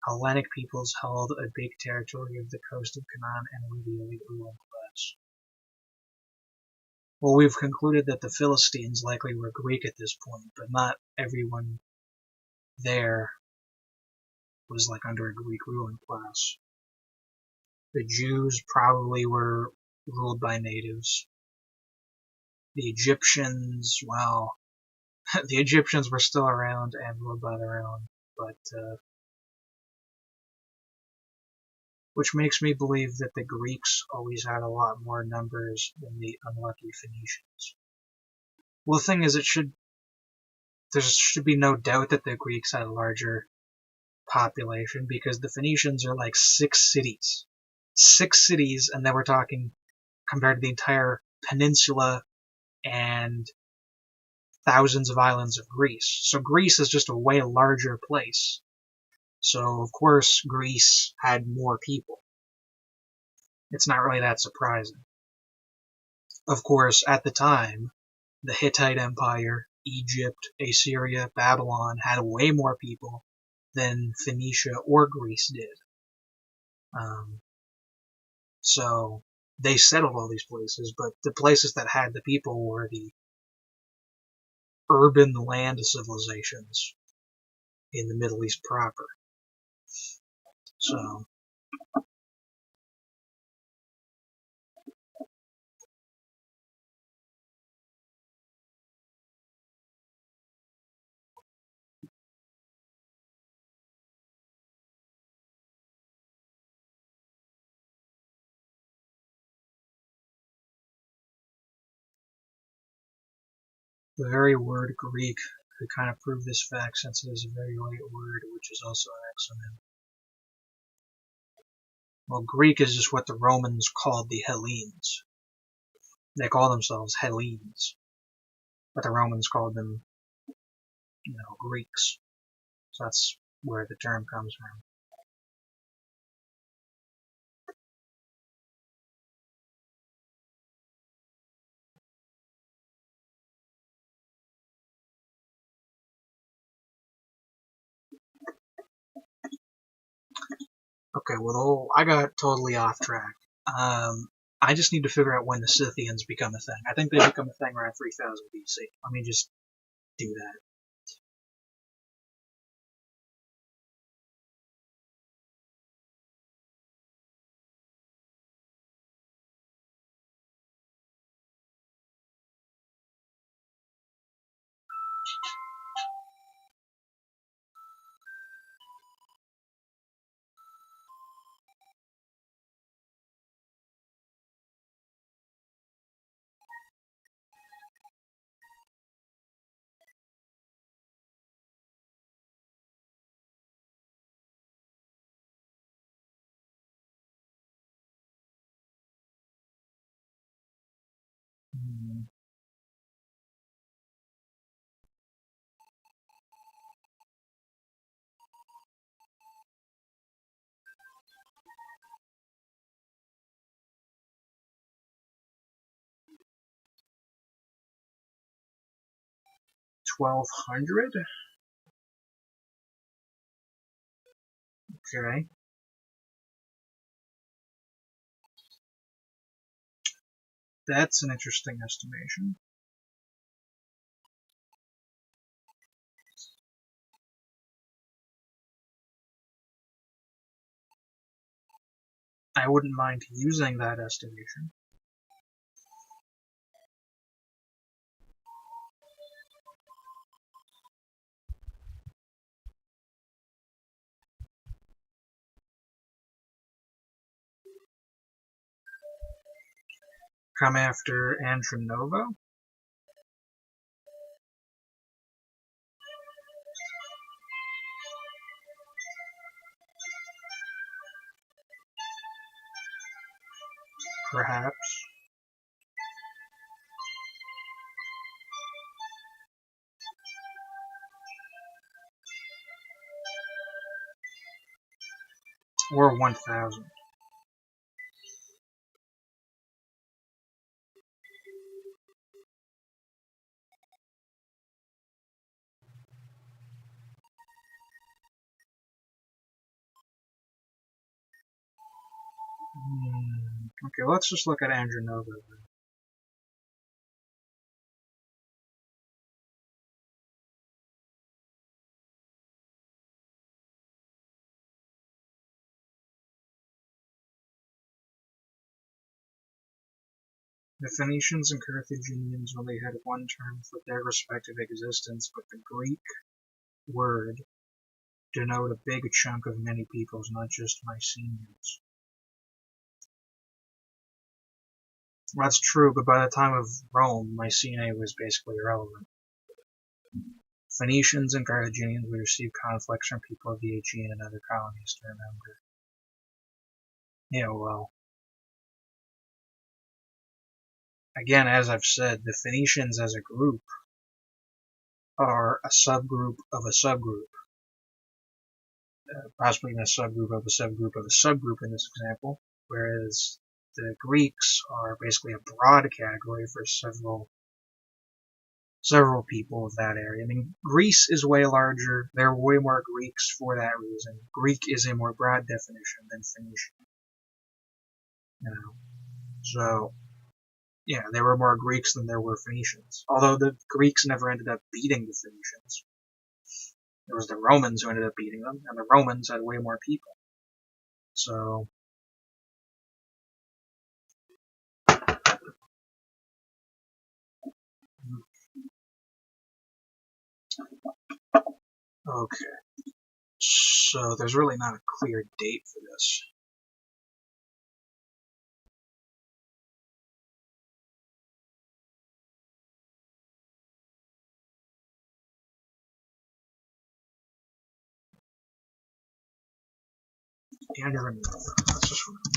Hellenic peoples held a big territory of the coast of Canaan and were the elite ruling class. Well, we've concluded that the Philistines likely were Greek at this point, but not everyone there was like under a Greek ruling class. The Jews probably were ruled by natives. The Egyptians, well, the Egyptians were still around and ruled by their own, but which makes me believe that the Greeks always had a lot more numbers than the unlucky Phoenicians. Well, the thing is, there should be no doubt that the Greeks had a larger population, because the Phoenicians are like 6 cities. 6 cities, and then we're talking compared to the entire peninsula and thousands of islands of Greece. So Greece is just a way larger place. So, of course, Greece had more people. It's not really that surprising. Of course, at the time, the Hittite Empire, Egypt, Assyria, Babylon had way more people than Phoenicia or Greece did. So they settled all these places, but the places that had the people were the urban land civilizations in the Middle East proper. So the very word Greek could kind of prove this fact, since it is a very late word, which is also an exonym. Well, Greek is just what the Romans called the Hellenes. They call themselves Hellenes, but the Romans called them, Greeks. So that's where the term comes from. Okay, well, I got totally off track. I just need to figure out when the Scythians become a thing. I think they become a thing around 3000 BC. Let me just do that. Hmm. 1200? Okay. That's an interesting estimation. I wouldn't mind using that estimation. Come after Andronovo? Perhaps. Or 1000. Okay, let's just look at Andronovo then. The Phoenicians and Carthaginians only had one term for their respective existence, but the Greek word denote a big chunk of many peoples, not just Mycenaeans. That's true, but by the time of Rome, Mycenae was basically irrelevant. Phoenicians and Carthaginians would receive conflicts from people of the Aegean and other colonies to remember. Yeah, well, again, as I've said, the Phoenicians as a group are a subgroup of a subgroup. Possibly even a subgroup of a subgroup of a subgroup in this example, whereas the Greeks are basically a broad category for several people of that area. I mean, Greece is way larger. There are way more Greeks for that reason. Greek is a more broad definition than Phoenician. You know, so yeah, there were more Greeks than there were Phoenicians. Although the Greeks never ended up beating the Phoenicians. It was the Romans who ended up beating them, and the Romans had way more people. So, okay. So there's really not a clear date for this. Yeah, I never knew. Let's just remember.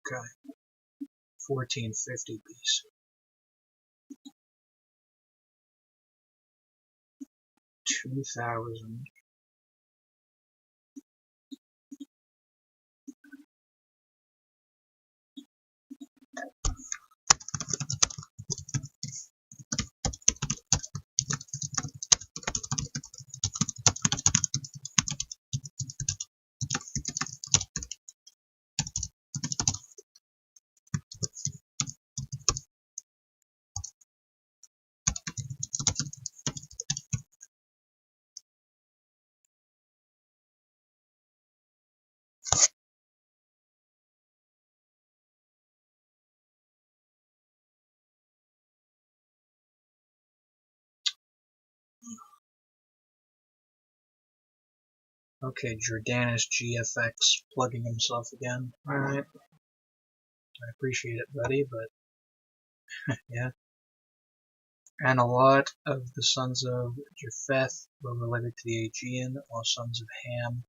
Okay. 1450 BC. 2000. Okay, Jordanus GFX plugging himself again. Alright. I appreciate it, buddy, but yeah. And a lot of the sons of Japheth were related to the Aegean, while sons of Ham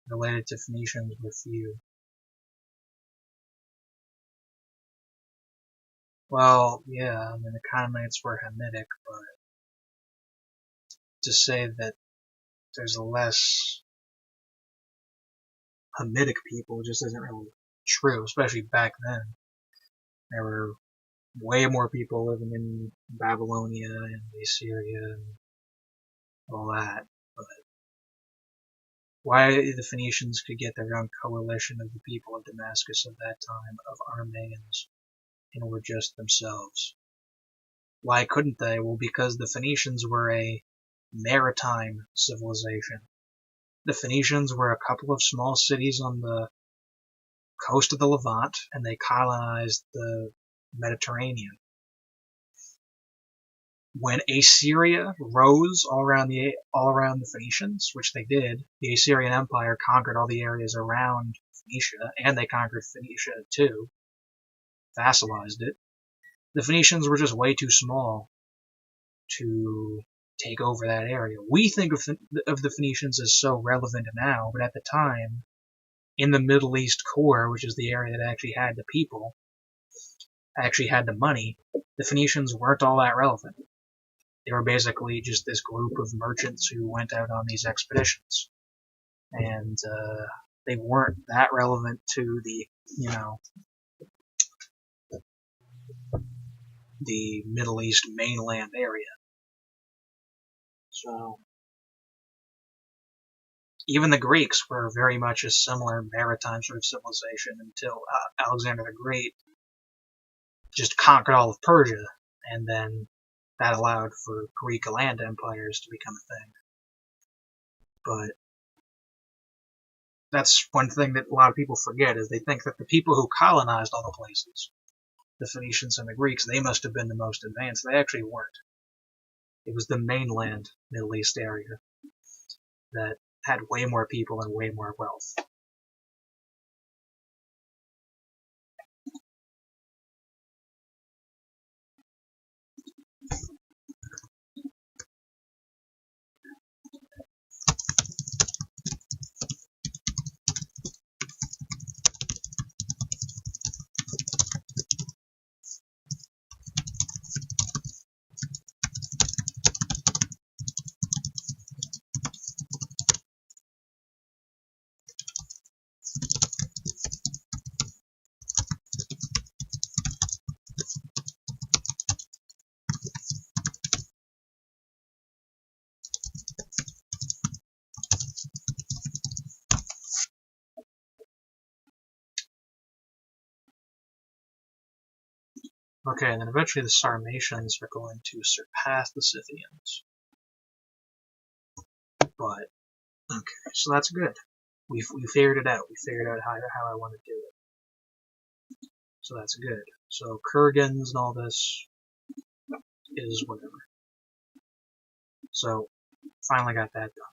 related to Phoenicians were few. Well, yeah, I mean, the Canaanites were Hamitic, but to say that there's less Hamitic people just isn't really true, especially back then. There were way more people living in Babylonia and Assyria and all that. But why the Phoenicians could get their own coalition of the people of Damascus at that time of Aramaeans and were just themselves. Why couldn't they? Well, because the Phoenicians were a maritime civilization. The Phoenicians were a couple of small cities on the coast of the Levant, and they colonized the Mediterranean. When Assyria rose all around the Phoenicians, which they did, the Assyrian Empire conquered all the areas around Phoenicia, and they conquered Phoenicia too, vassalized it. The Phoenicians were just way too small to take over that area. We think of the Phoenicians as so relevant now, but at the time, in the Middle East core, which is the area that actually had the people, actually had the money, the Phoenicians weren't all that relevant. They were basically just this group of merchants who went out on these expeditions. And they weren't that relevant to the, the Middle East mainland area. So even the Greeks were very much a similar maritime sort of civilization until Alexander the Great just conquered all of Persia, and then that allowed for Greek land empires to become a thing. But that's one thing that a lot of people forget, is they think that the people who colonized all the places, the Phoenicians and the Greeks, they must have been the most advanced. They actually weren't. It was the mainland Middle East area that had way more people and way more wealth. Okay, and then eventually the Sarmatians are going to surpass the Scythians. But, okay, so that's good. We figured it out. We figured out how I want to do it. So that's good. So Kurgans and all this is whatever. So, finally got that done.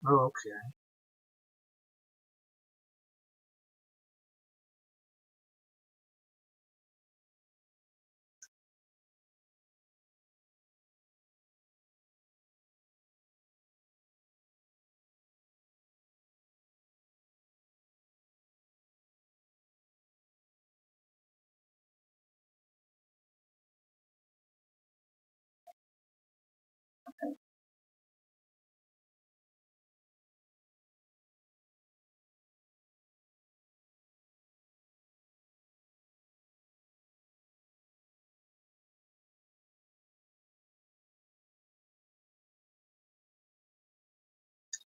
Oh, okay.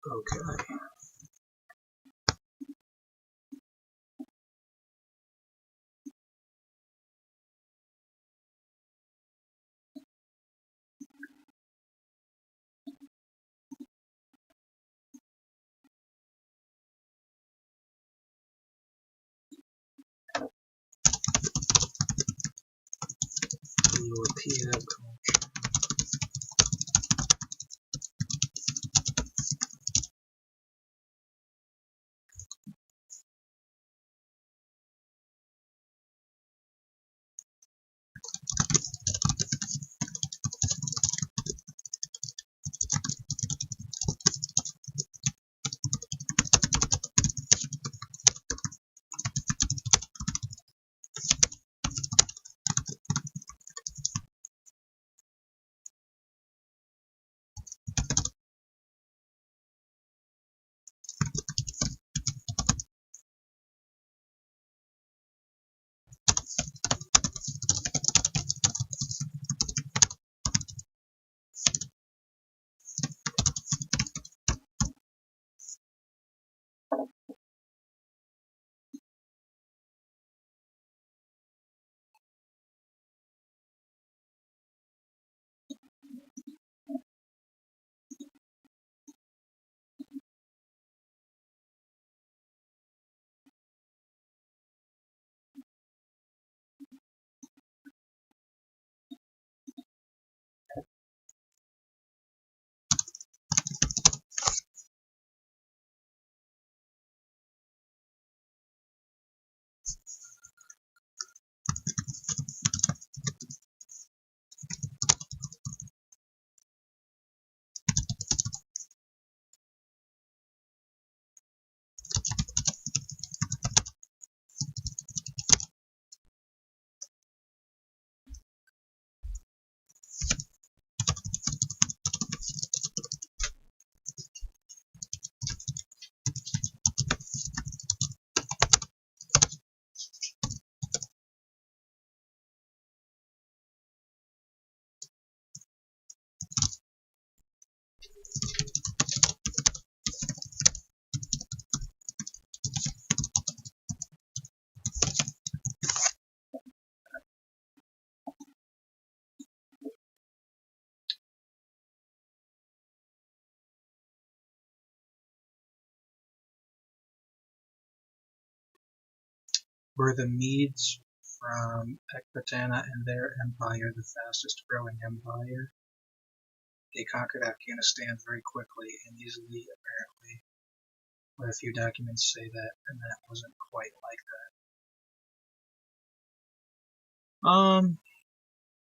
Okay. European culture. Were the Medes from Ecbatana and their empire the fastest growing empire? They conquered Afghanistan very quickly and easily, apparently. But a few documents say that, and that wasn't quite like that.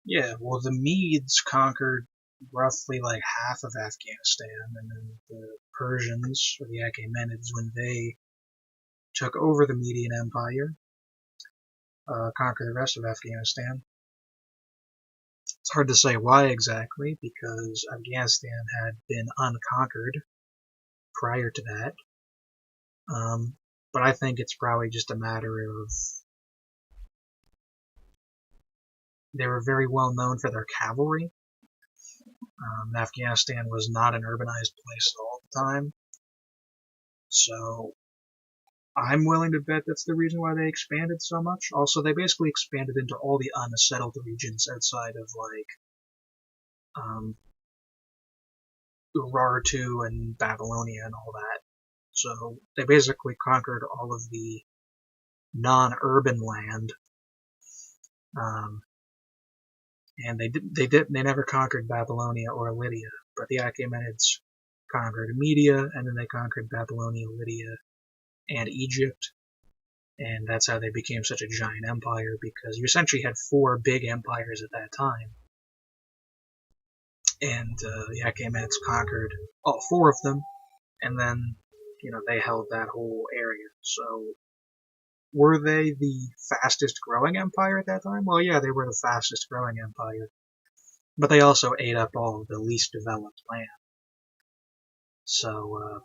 Yeah, well, the Medes conquered roughly like half of Afghanistan, and then the Persians, or the Achaemenids, when they took over the Median Empire, conquered the rest of Afghanistan. It's hard to say why exactly, because Afghanistan had been unconquered prior to that. But I think it's probably just a matter of they were very well known for their cavalry. Afghanistan was not an urbanized place at all at the time. So I'm willing to bet that's the reason why they expanded so much. Also, they basically expanded into all the unsettled regions outside of, like, Urartu and Babylonia and all that. So they basically conquered all of the non-urban land. And they never conquered Babylonia or Lydia, but the Achaemenids conquered Media, and then they conquered Babylonia, Lydia, and Egypt. And that's how they became such a giant empire, because you essentially had 4 big empires at that time. And the Achaemenids conquered all 4 of them, and then, they held that whole area. So, were they the fastest growing empire at that time? Well, yeah, they were the fastest growing empire. But they also ate up all of the least developed land. So,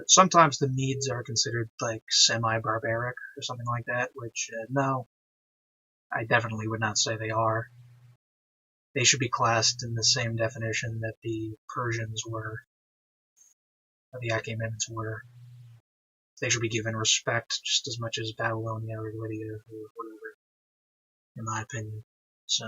sometimes the Medes are considered, like, semi-barbaric or something like that, which, no, I definitely would not say they are. They should be classed in the same definition that the Persians were, or the Achaemenids were. They should be given respect just as much as Babylonia or Lydia or whatever, in my opinion. So.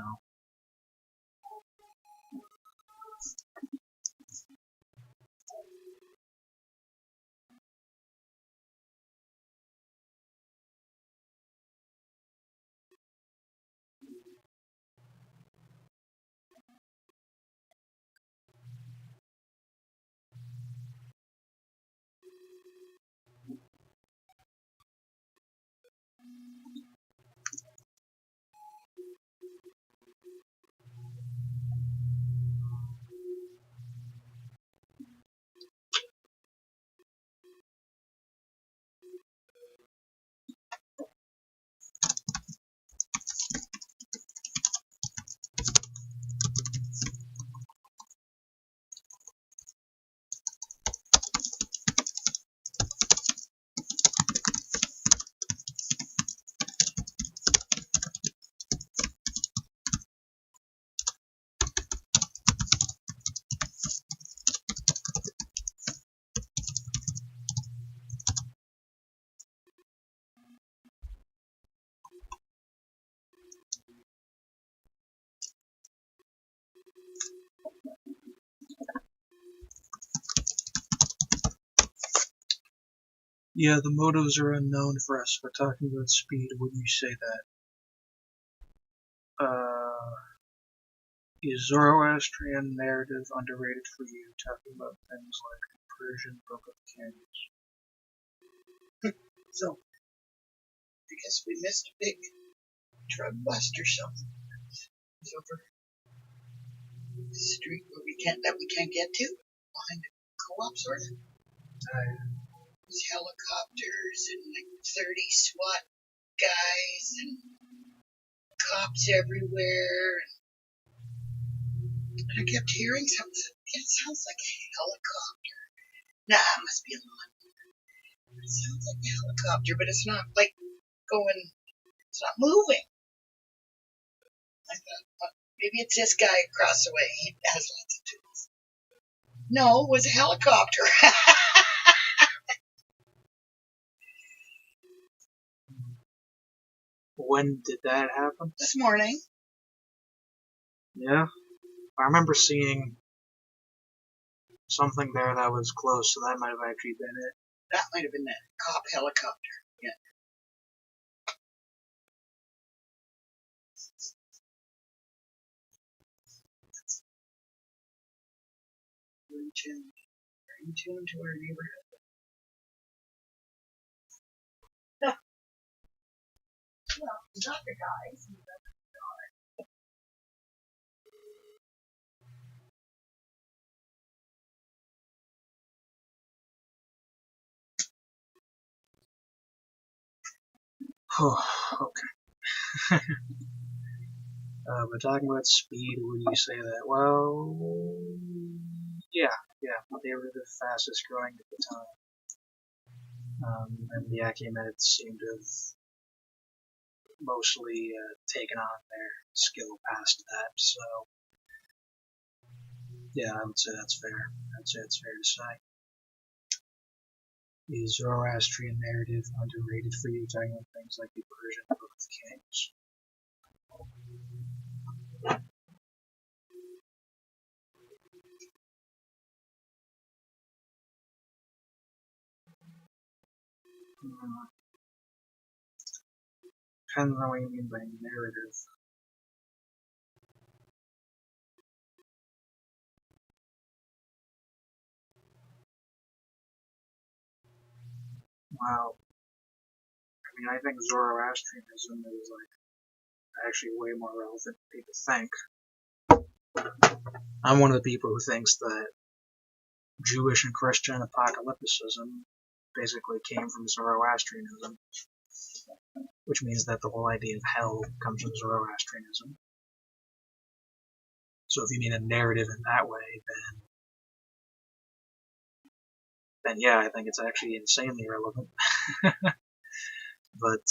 Yeah, the motives are unknown for us. We're talking about speed. Wouldn't you say that? Is Zoroastrian narrative underrated for you? Talking about things like the Persian Book of Kings. So, I guess we missed a big drug bust or something. It's over the street where we can't get to, behind the co-op, sort of. There's helicopters and like 30 SWAT guys and cops everywhere. And I kept hearing something. It sounds like a helicopter. Nah, it must be a lawnmower. It sounds like a helicopter, but it's not like going, it's not moving. I thought, maybe it's this guy across the way. He has lots of tools. No, it was a helicopter. When did that happen? This morning. Yeah. I remember seeing something there that was close, so that might have actually been it. That might have been that cop helicopter. Yeah. tuned. Are you tuned to our neighborhood? Well, he's not the guys. Okay. But talking about speed, would you say that? Well, yeah. They were the fastest growing at the time. And the Achaemenids seem to have mostly taken on their skill past that, so yeah, I would say that's fair. I'd say it's fair to say. The Zoroastrian narrative underrated for you, talking about things like the Persian Book of Kings. Depends on what you mean by narrative. Wow. I mean, I think Zoroastrianism is actually way more relevant than people think. I'm one of the people who thinks that Jewish and Christian apocalypticism basically came from Zoroastrianism, which means that the whole idea of hell comes from Zoroastrianism. So if you mean a narrative in that way, then yeah, I think it's actually insanely relevant. But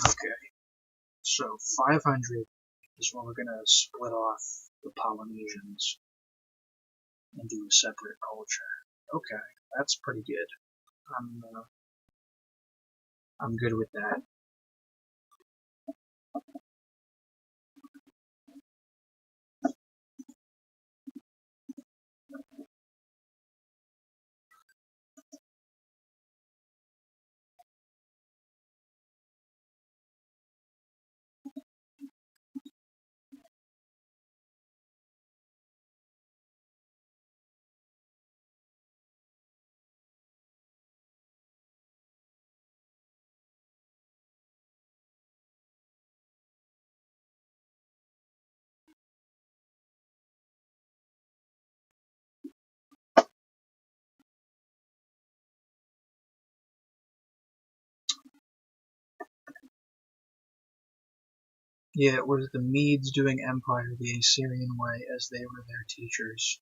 okay, so 500 is when we're gonna split off the Polynesians into a separate culture. Okay, that's pretty good. I'm good with that. Yeah, it was the Medes doing empire the Assyrian way as they were their teachers.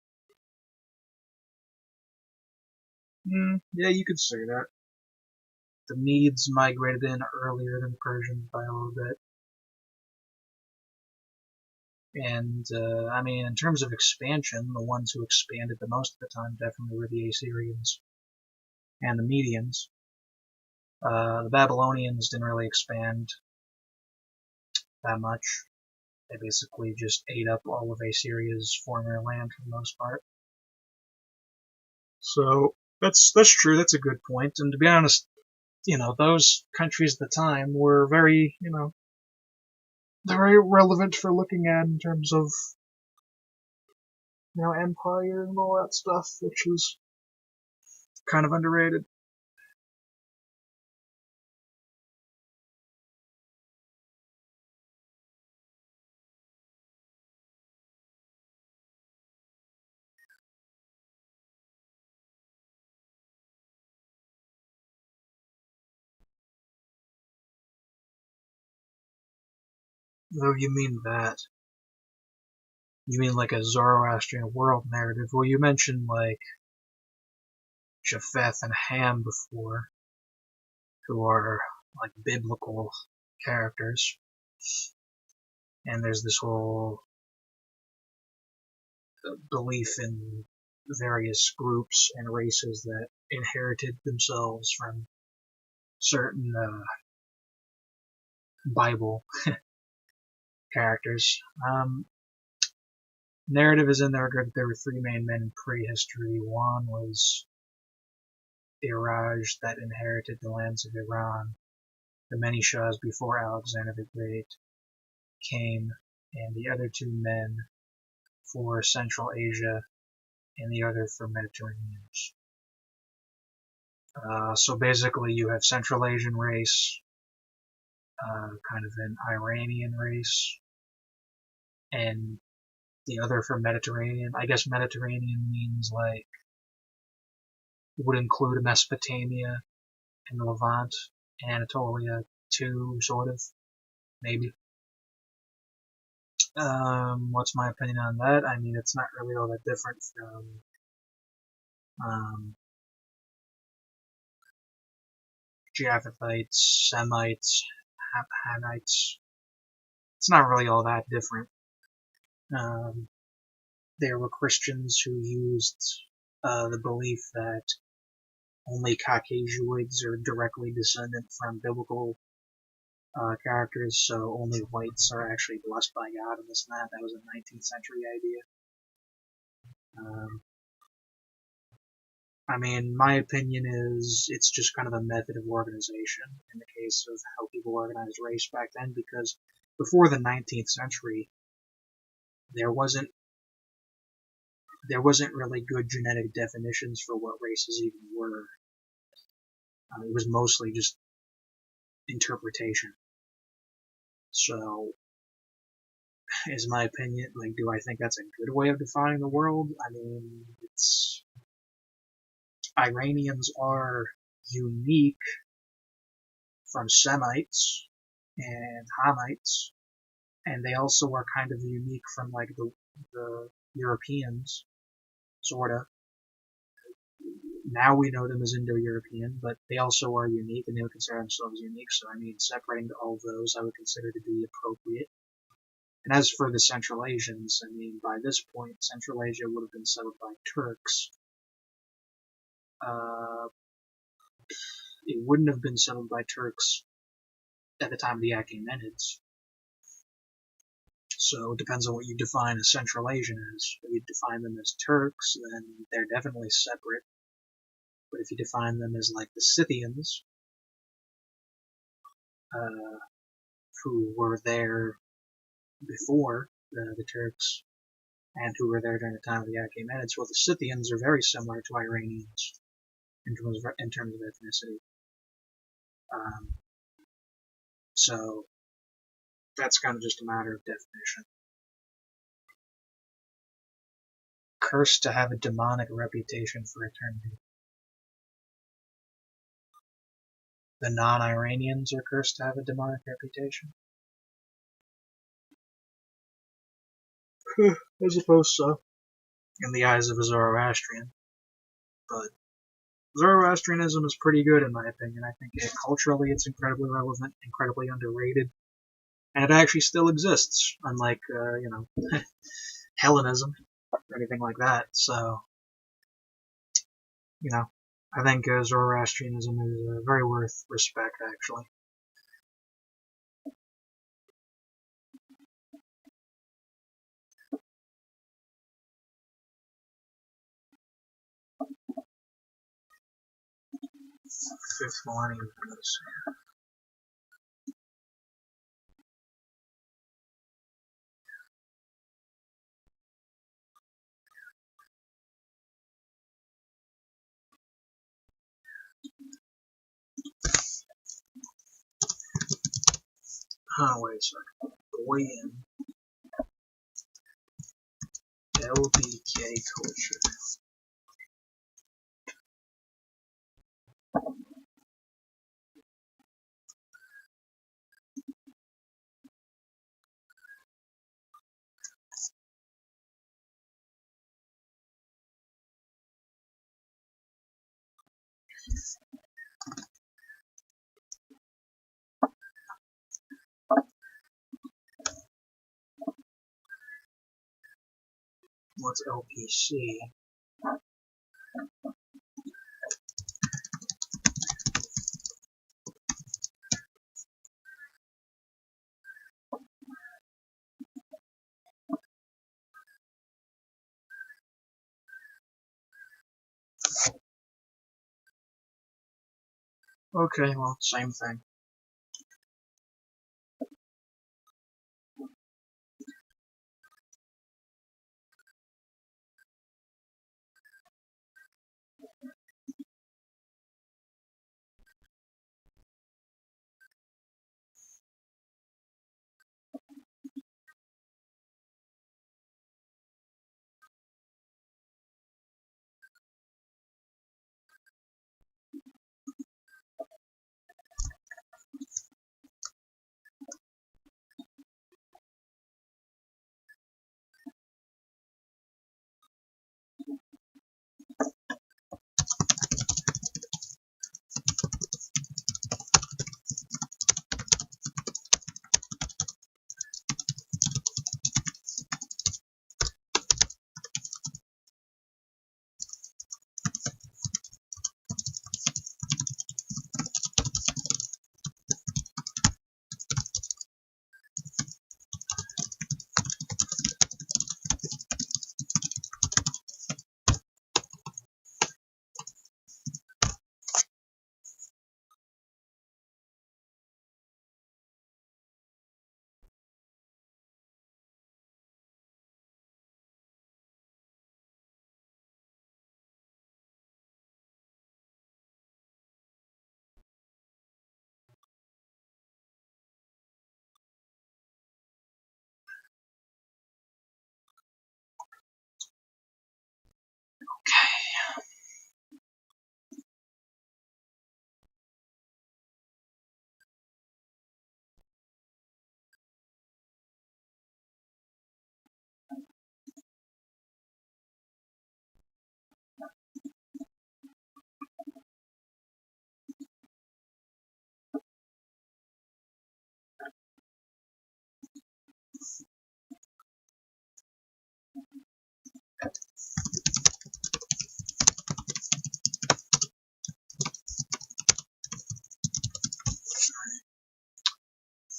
Yeah, you could say that. The Medes migrated in earlier than the Persians by a little bit. And, I mean, in terms of expansion, the ones who expanded the most at the time definitely were the Assyrians and the Medians. The Babylonians didn't really expand that much. They basically just ate up all of Assyria's former land for the most part. So, that's true, that's a good point. And to be honest, those countries at the time were very, they're very relevant for looking at in terms of, empire and all that stuff, which is kind of underrated. Though you mean that. You mean like a Zoroastrian world narrative. Well, you mentioned like Japheth and Ham before, who are like biblical characters. And there's this whole belief in various groups and races that inherited themselves from certain Bible characters. Narrative is in there that there were three main men in prehistory. One was Iraj that inherited the lands of Iran, the many Shahs before Alexander the Great came, and the other two men for Central Asia and the other for Mediterraneans. So basically you have Central Asian race, kind of an Iranian race, and the other for Mediterranean. I guess Mediterranean means like, would include Mesopotamia and Levant, Anatolia too, sort of, maybe. What's my opinion on that? I mean, it's not really all that different from, Japhethites, Semites, Hamites. It's not really all that different. There were Christians who used the belief that only Caucasoids are directly descendant from biblical characters, so only whites are actually blessed by God and this and that. That was a 19th century idea. I mean, my opinion is it's just kind of a method of organization in the case of how people organized race back then, because before the 19th century, there wasn't really good genetic definitions for what races even were. It was mostly just interpretation. So, is my opinion, like, do I think that's a good way of defining the world? I mean, Iranians are unique from Semites and Hamites, and they also are kind of unique from like the Europeans, sorta. Now we know them as Indo-European, but they also are unique, and they would consider themselves unique. So I mean, separating all of those, I would consider to be appropriate. And as for the Central Asians, I mean, by this point, Central Asia would have been settled by Turks. It wouldn't have been settled by Turks at the time of the Achaemenids. So it depends on what you define as Central Asian as. If you define them as Turks, then they're definitely separate. But if you define them as like the Scythians, who were there before the Turks, and who were there during the time of the Achaemenids, well, the Scythians are very similar to Iranians in terms of ethnicity. So that's kind of just a matter of definition. Cursed to have a demonic reputation for eternity. The non-Iranians are cursed to have a demonic reputation? I suppose so. In the eyes of a Zoroastrian. But Zoroastrianism is pretty good in my opinion. I think culturally it's incredibly relevant, incredibly underrated, and it actually still exists, unlike, Hellenism or anything like that. So, I think Zoroastrianism is very worth respect, actually. Fifth millennium BC. Wait a second. Boyan. LBK culture. What's LPC? Okay, well, same thing.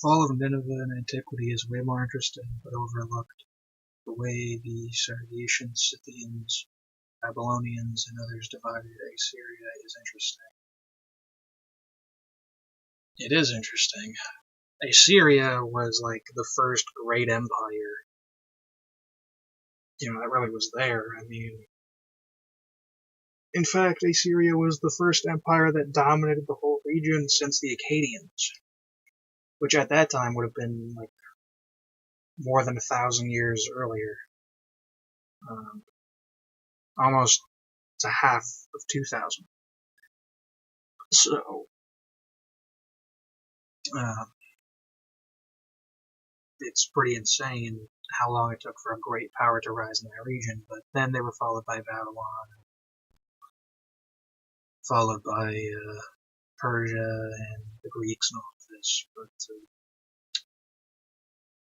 Fall of Nineveh in antiquity is way more interesting, but overlooked. The way the Saracens, Scythians, Babylonians, and others divided Assyria is interesting. It is interesting. Assyria was like the first great empire. That really was there. I mean, in fact, Assyria was the first empire that dominated the whole region since the Akkadians, which at that time would have been like more than 1,000 years earlier. Almost to half of 2,000. So, it's pretty insane how long it took for a great power to rise in that region, but then they were followed by Babylon, followed by Persia and the Greeks and all of this.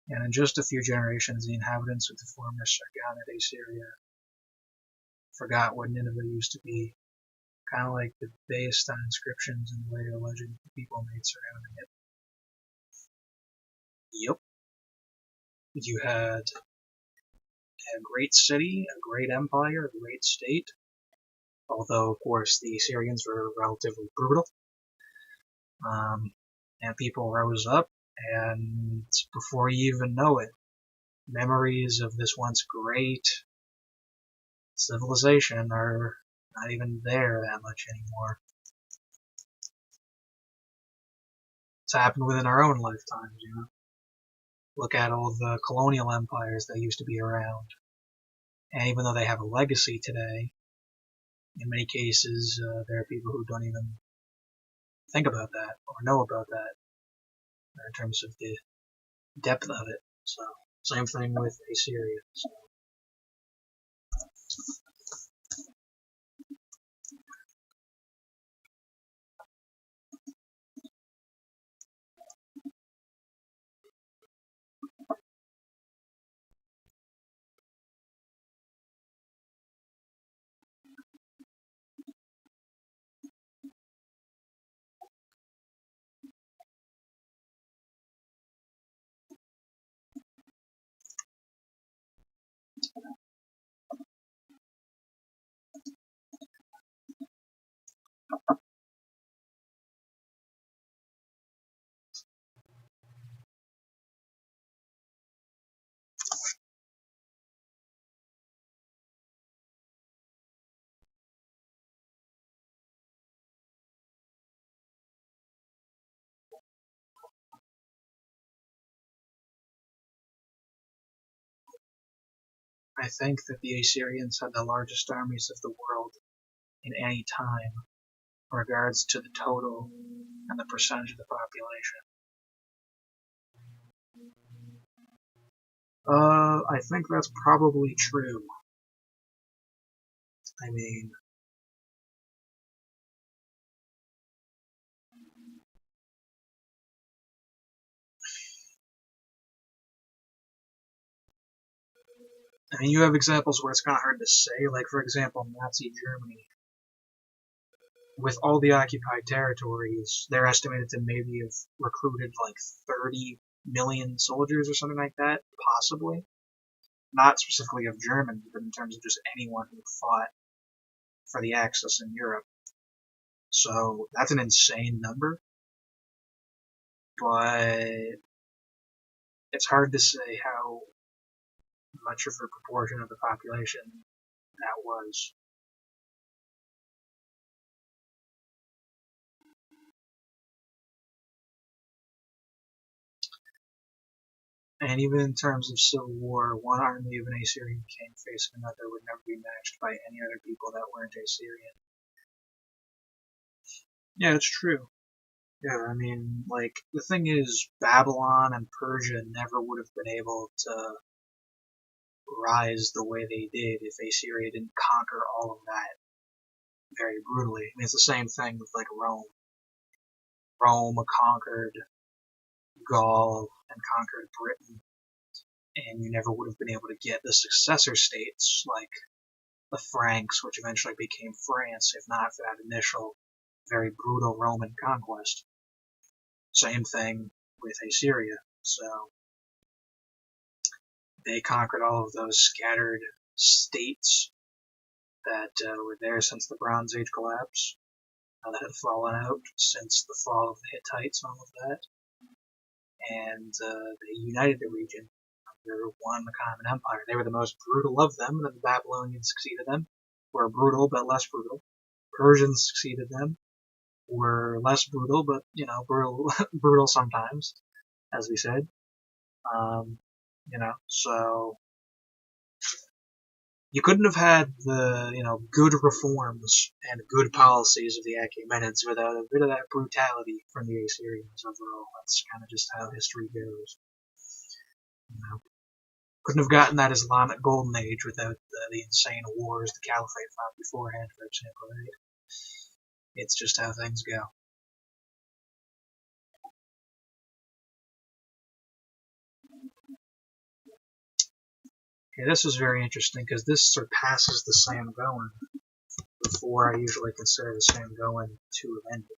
And in just a few generations, the inhabitants of the former Sargonid Assyria forgot what Nineveh used to be, kind of like the based on inscriptions and later legends the people made surrounding it. Yep. You had a great city, a great empire, a great state, although, of course, the Assyrians were relatively brutal. And people rose up, and before you even know it, memories of this once great civilization are not even there that much anymore. It's happened within our own lifetimes, Look at all the colonial empires that used to be around. And even though they have a legacy today, in many cases, there are people who don't even think about that or know about that in terms of the depth of it. So, same thing with Assyria. So. I think that the Assyrians had the largest armies of the world in any time in regards to the total and the percentage of the population. I think that's probably true. I mean, you have examples where it's kind of hard to say, like, for example, Nazi Germany. With all the occupied territories, they're estimated to maybe have recruited like 30 million soldiers or something like that, possibly. Not specifically of Germans, but in terms of just anyone who fought for the Axis in Europe. So that's an insane number, but it's hard to say how much of a proportion of the population that was. And even in terms of civil war, one army of an Assyrian king facing another would never be matched by any other people that weren't Assyrian. Yeah, it's true. Yeah, I mean, like, the thing is, Babylon and Persia never would have been able to rise the way they did if Assyria didn't conquer all of that very brutally. I mean, it's the same thing with, like, Rome. Rome conquered Gaul and conquered Britain, and you never would have been able to get the successor states, like the Franks, which eventually became France, if not for that initial, very brutal Roman conquest. Same thing with Assyria. So they conquered all of those scattered states that were there since the Bronze Age collapse, that had fallen out since the fall of the Hittites and all of that. And they united the region under one common empire. They were the most brutal of them, and then the Babylonians succeeded them, were brutal but less brutal. Persians succeeded them, were less brutal, but, brutal sometimes, as we said. So you couldn't have had the, good reforms and good policies of the Achaemenids without a bit of that brutality from the Assyrians overall. That's kind of just how history goes. Couldn't have gotten that Islamic golden age without the insane wars the Caliphate fought beforehand, for example, right? It's just how things go. Okay, this is very interesting because this surpasses the Sam Goen before I usually consider the Sam Goen to have ended.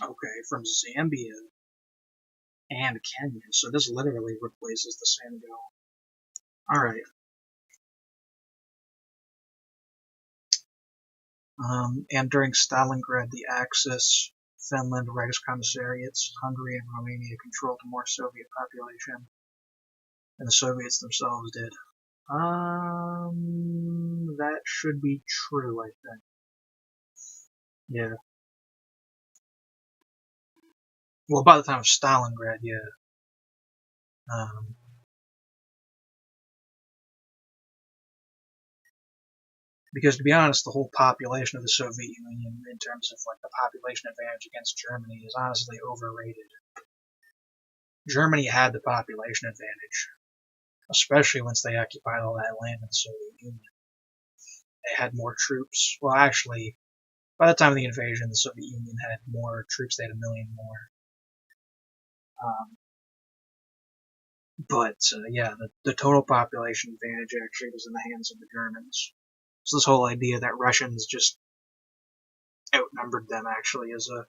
Okay, from Zambia and Kenya, so this literally replaces the Sam Goen. Alright. And during Stalingrad, the Axis, Finland, Reichskommissariats, Hungary, and Romania controlled more Soviet population than the Soviets themselves did. That should be true, I think. Yeah. Well, by the time of Stalingrad, yeah. Because to be honest, the whole population of the Soviet Union, in terms of like the population advantage against Germany, is honestly overrated. Germany had the population advantage, especially once they occupied all that land in the Soviet Union. They had more troops. Well, actually, by the time of the invasion, the Soviet Union had more troops. They had 1 million more. But yeah, the total population advantage actually was in the hands of the Germans. So this whole idea that Russians just outnumbered them actually is a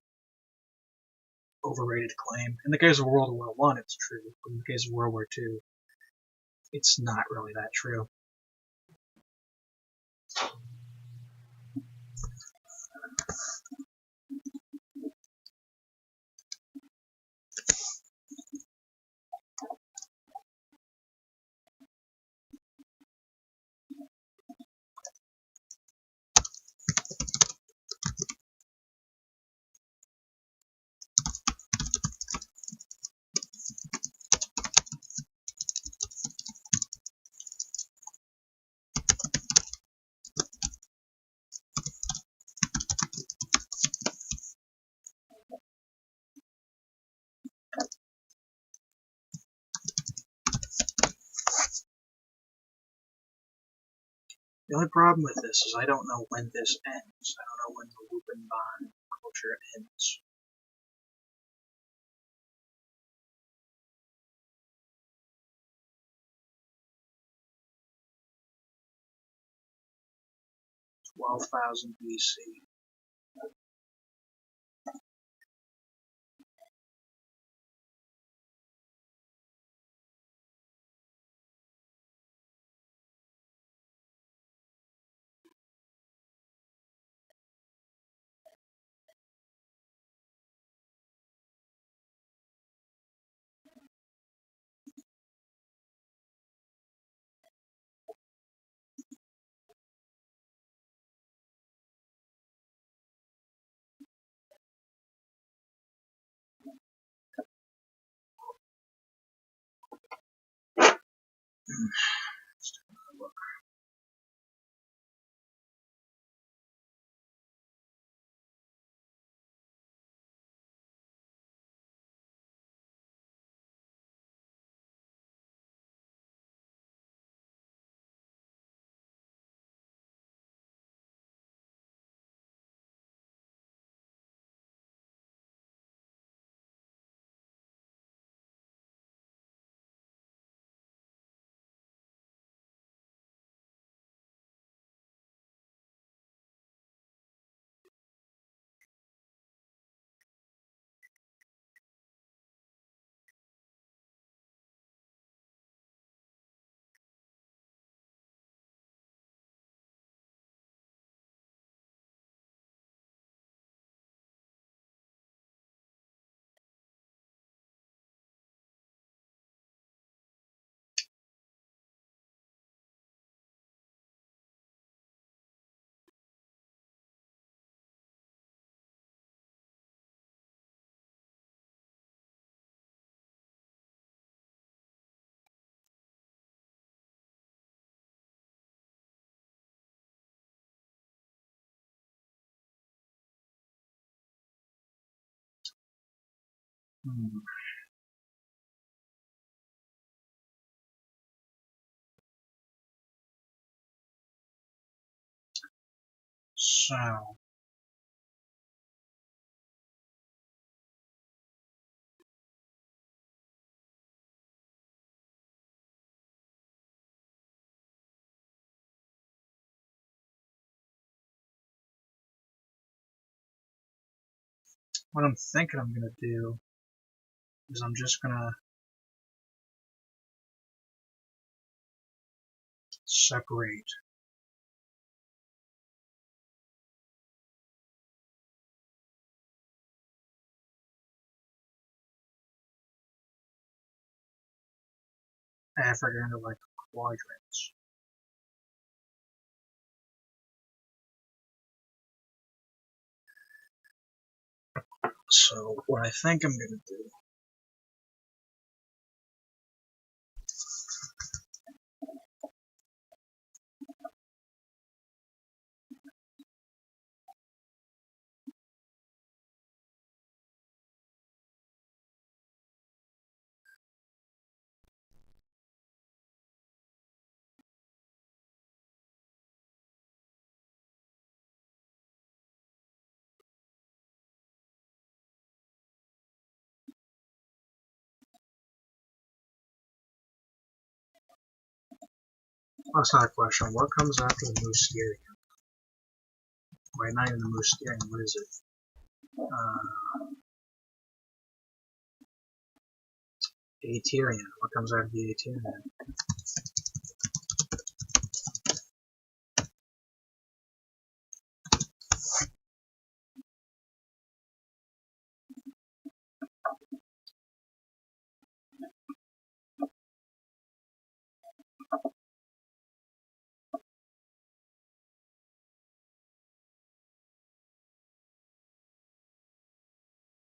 overrated claim. In the case of World War I, it's true, but in the case of World War II, it's not really that true. The only problem with this is I don't know when this ends. I don't know when the Lupenbahn culture ends. It's 12,000 BC. Let's take another look. So, what I'm thinking I'm going to do is I'm just going to separate Africa into like quadrants. So what I think I'm gonna do that's not a question. What comes after the Mousterian? Wait, not even the Mousterian, what is it? Aterian. What comes after the Aterian?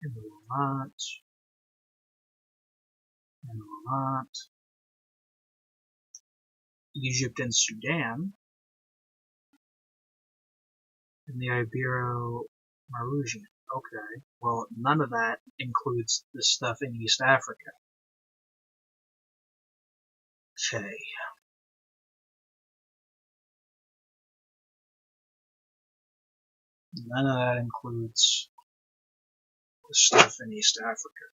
And the Levant. And the Levant. Egypt and Sudan. And the Ibero-Mauritian. Okay. Well, none of that includes the stuff in East Africa. Okay. None of that includes the stuff in East Africa.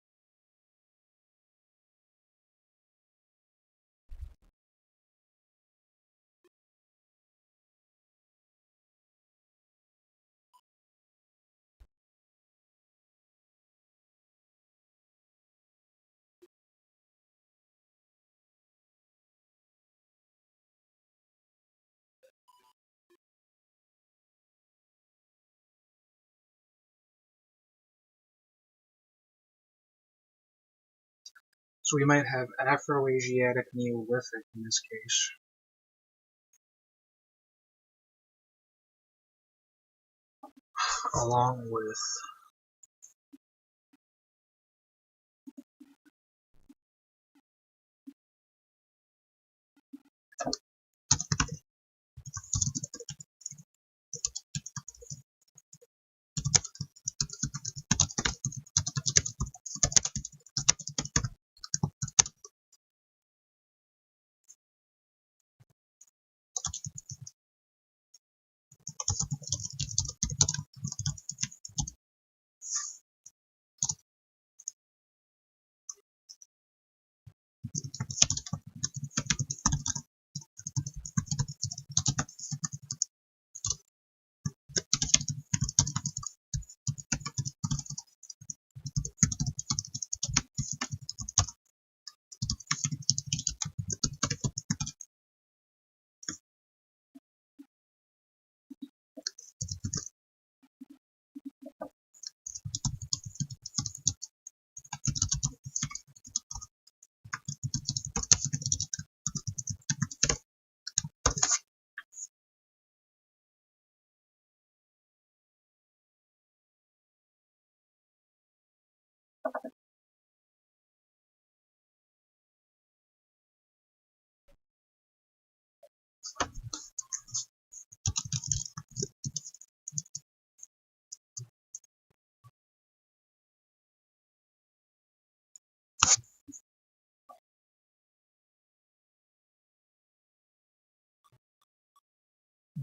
So we might have Afro-Asiatic Neolithic in this case. Along with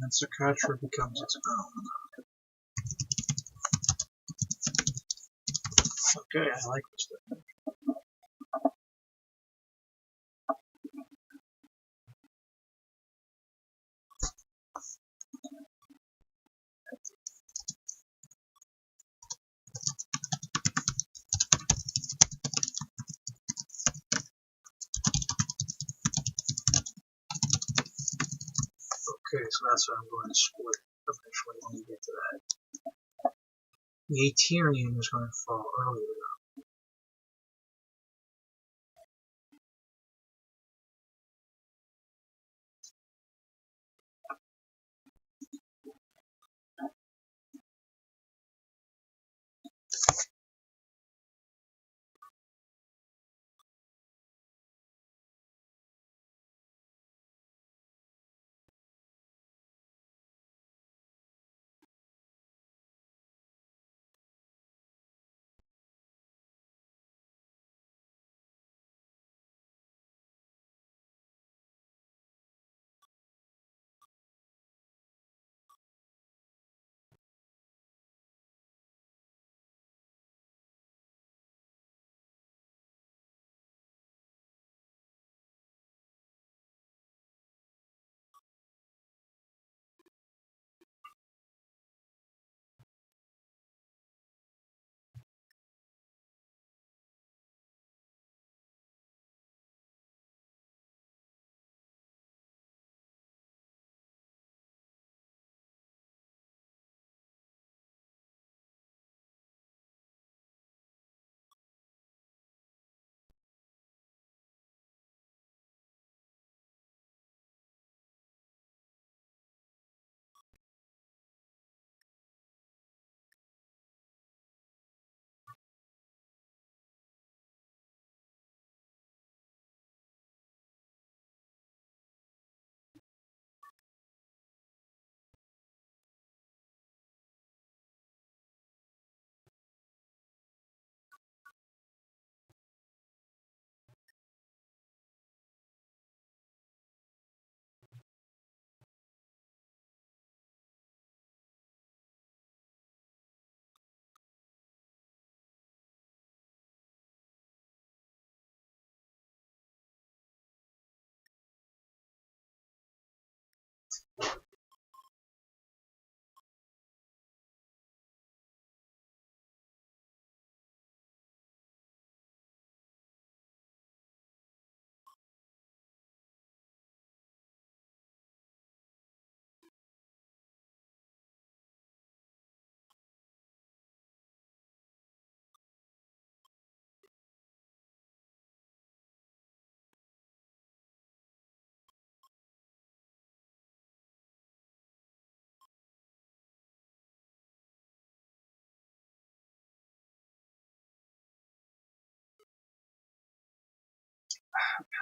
and Sakatra becomes its own. Okay, I like this thing. Okay, so that's what I'm going to split eventually when we get to that. The Aterian is going to fall earlier.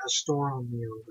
pastoral meal.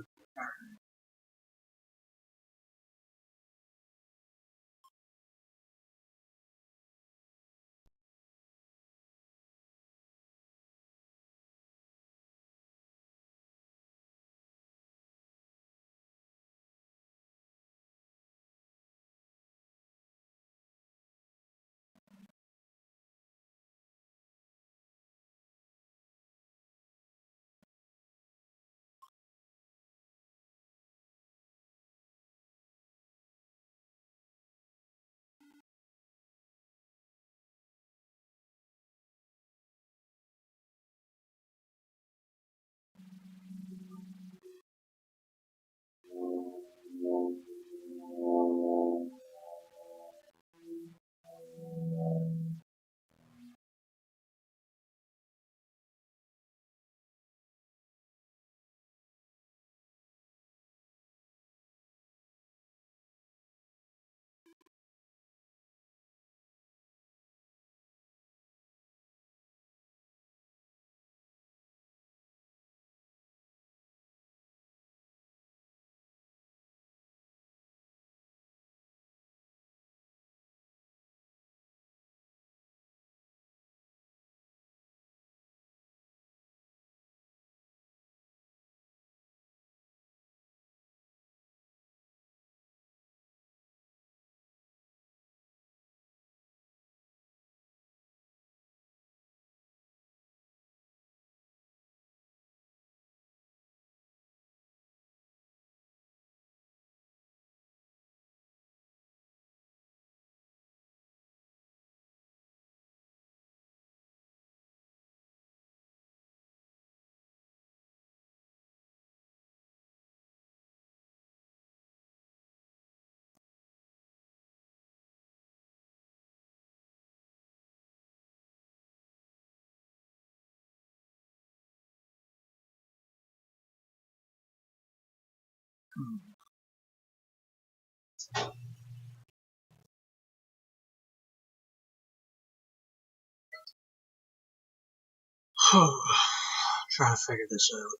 Trying to figure this out.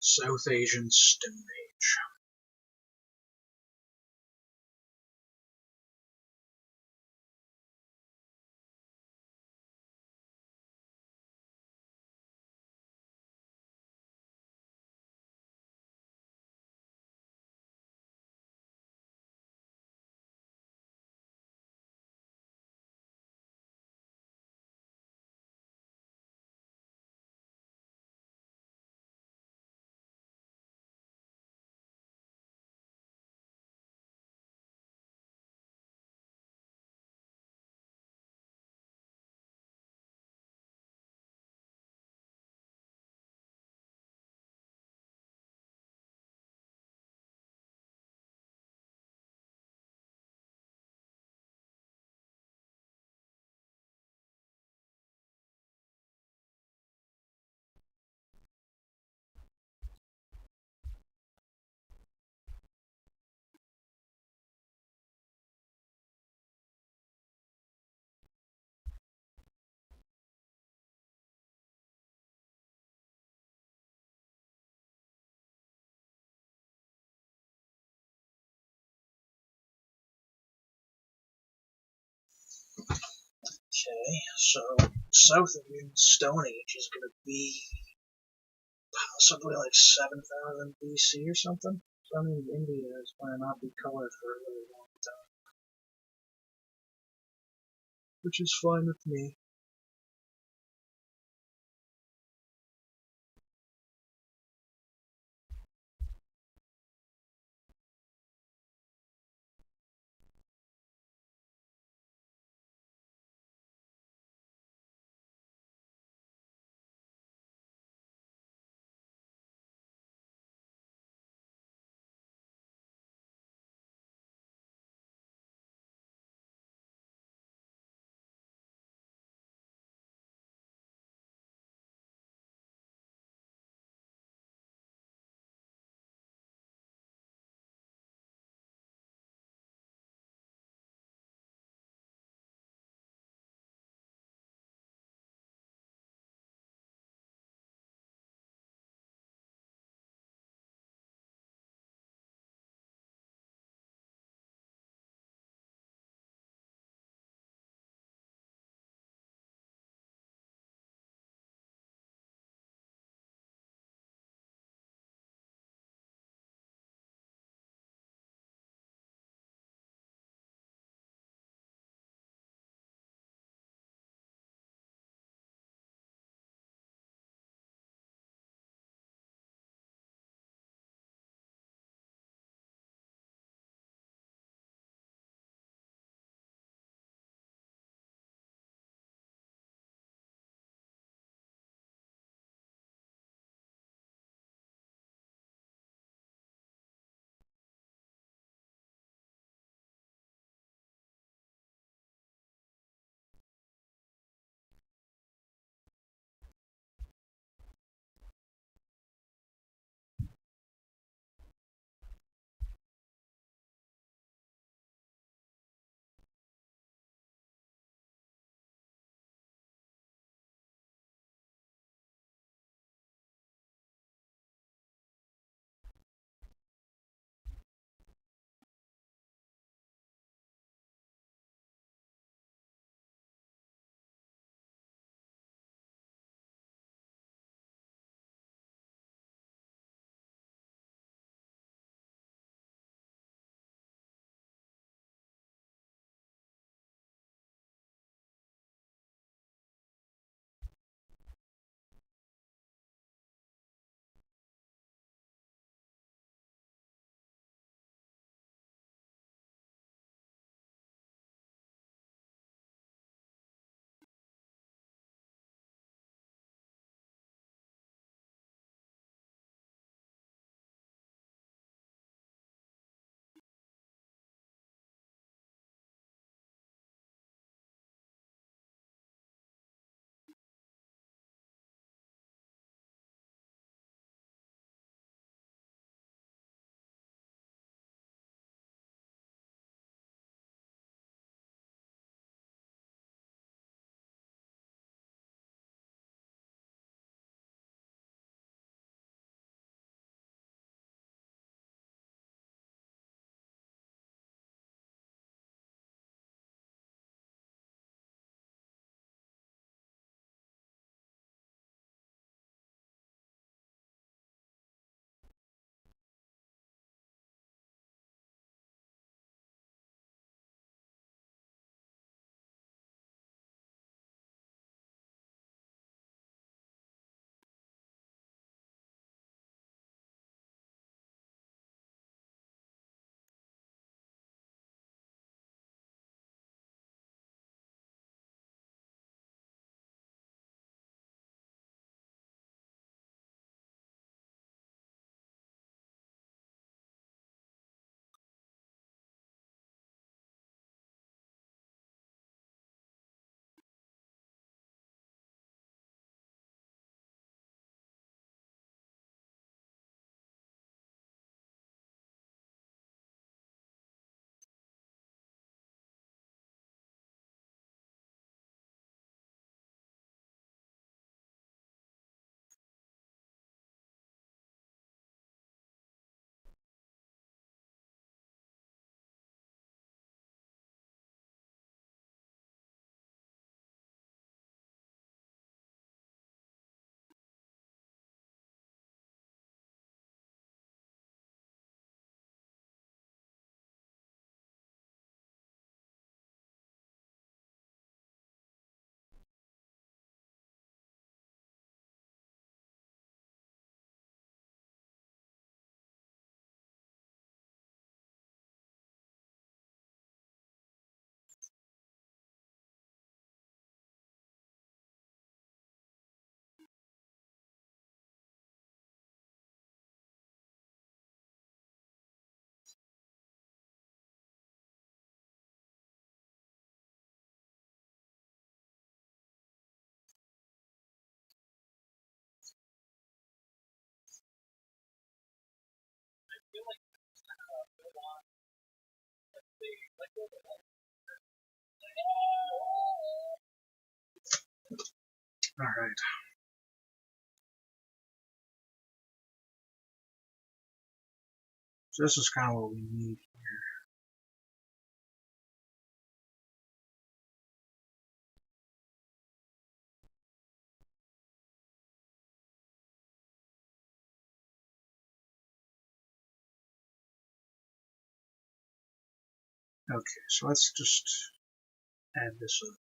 South Asian Stone Age. Okay, so South Indian Stone Age is going to be possibly like 7,000 BC or something. So I mean, India is going to not be colored for a really long time, which is fine with me. Alright. So this is kind of what we need here. Okay, so let's just add this up.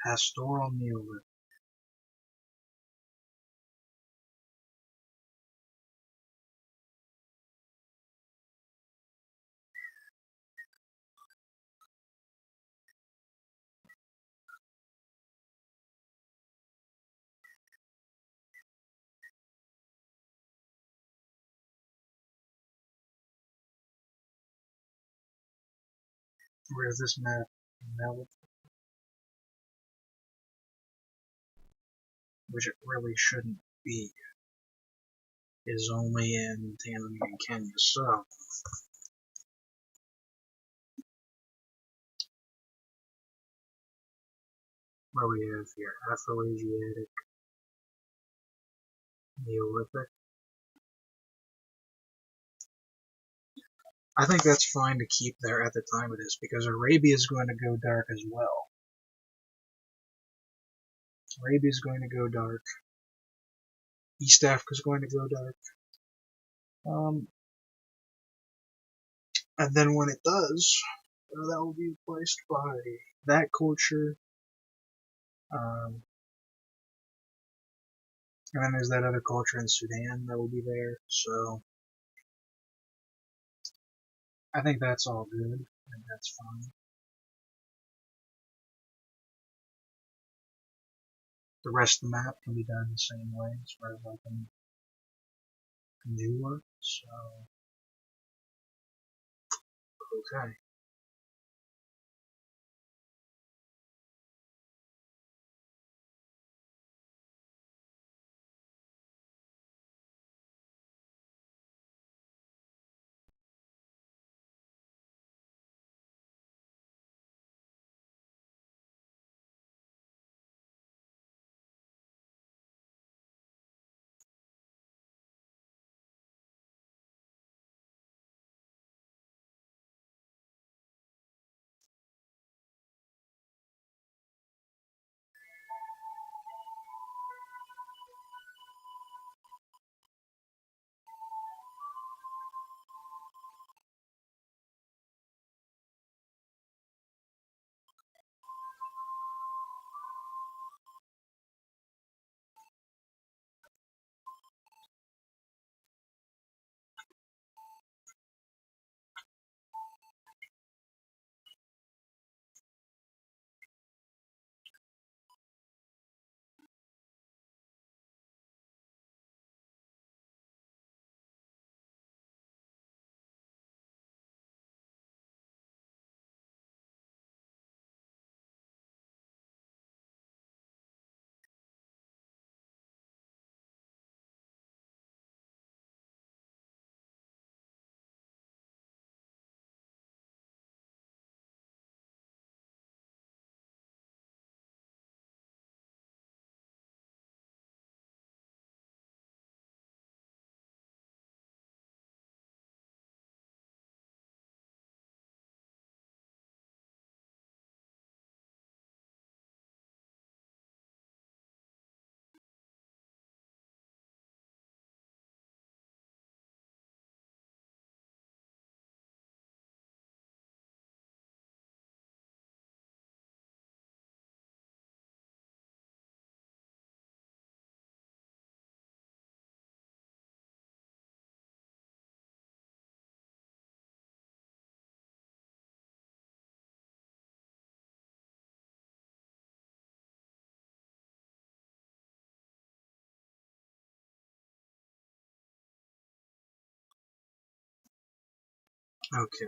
Pastoral Neolithic. Where's this map? Which it really shouldn't be, is only in Tanzania and Kenya. So, what we have here? Afro-Asiatic Neolithic. I think that's fine to keep there at the time of this, because Arabia is going to go dark as well. Arabia is going to go dark. East Africa is going to go dark. And then when it does, that will be replaced by that culture, And then there's that other culture in Sudan that will be there, so I think that's all good. I think that's fine. The rest of the map can be done the same way as far as I can do work, so okay. Okay.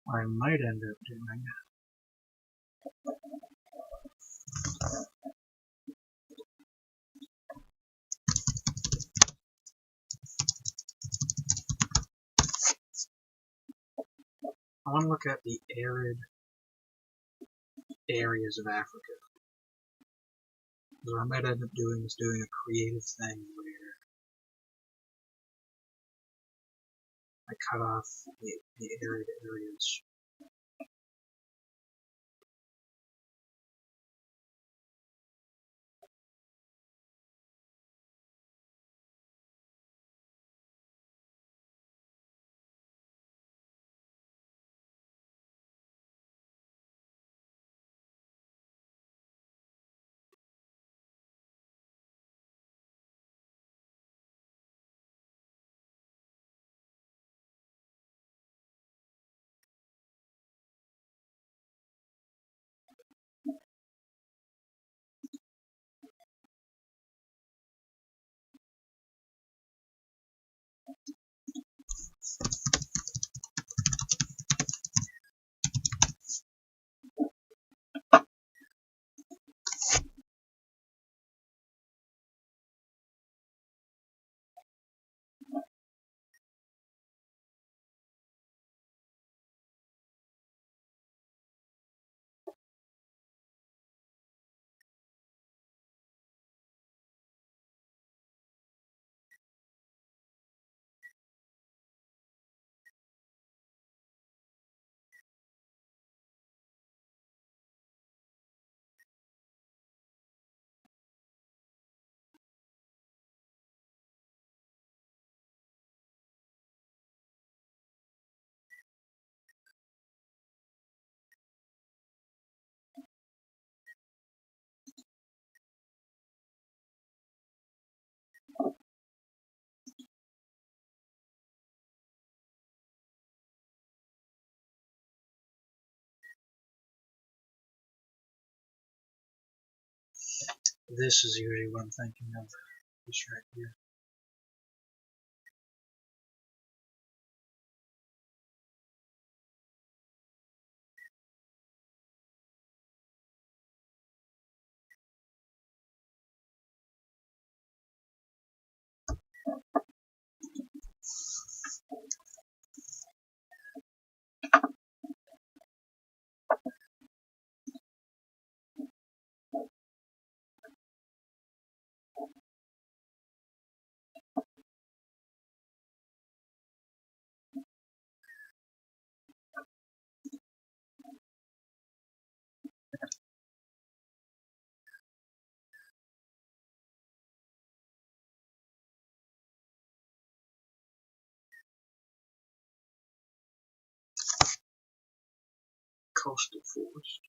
I might end up doing. I want to look at the Arid areas of Africa. So what I might end up doing is doing a creative thing where I cut off the arid areas. This is usually what I'm thinking of. This right here. Coastal forest.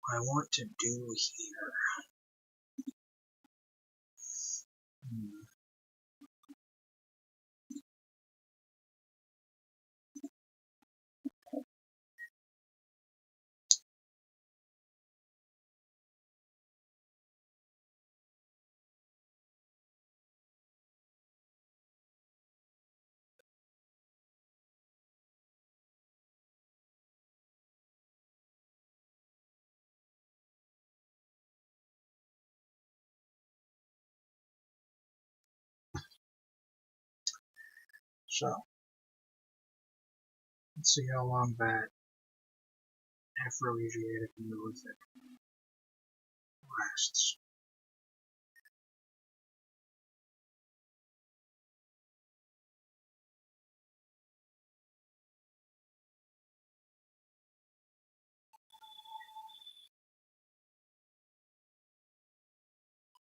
What I want to do here. Hmm. So, let's see how long that Afro-Asiatic Neolithic lasts.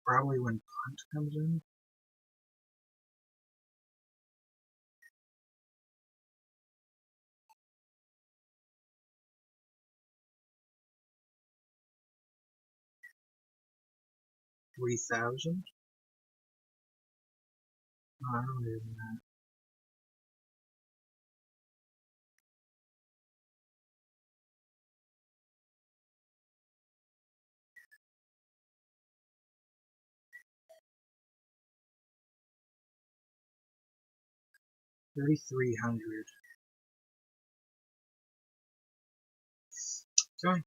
Probably when Punt comes in. $3,000? No, I don't even know. $3,300. Okay.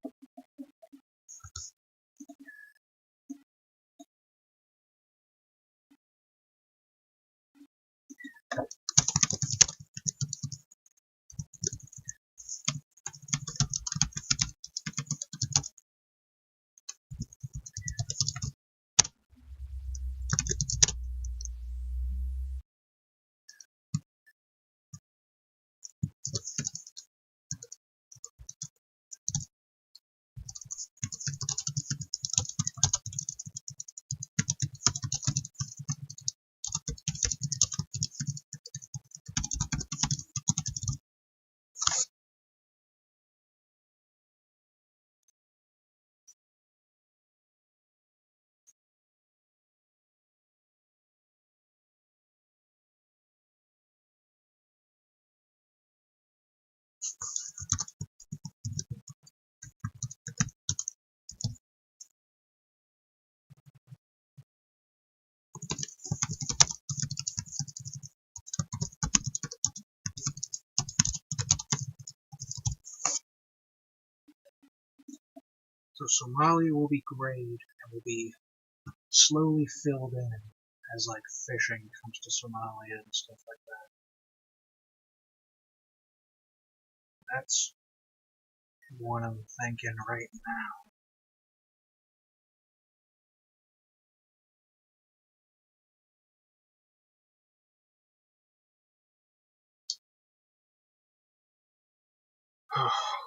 So Somalia will be grayed and will be slowly filled in as like fishing comes to Somalia and stuff like that. That's what I'm thinking right now.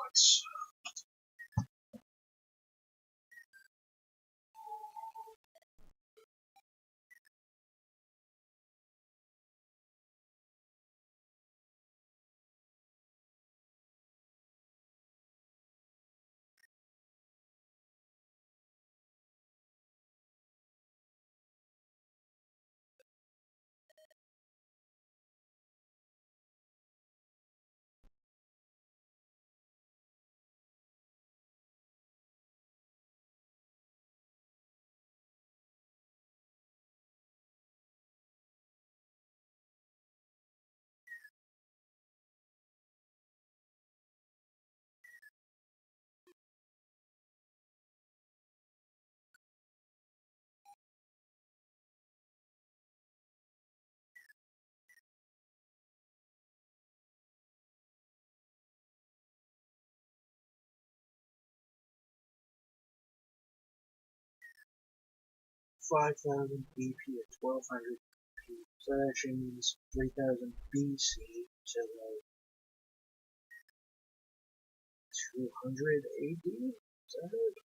Let's 5,000 BP at 1,200 BP. So that actually means 3,000 BC to like 200 AD? Is that it?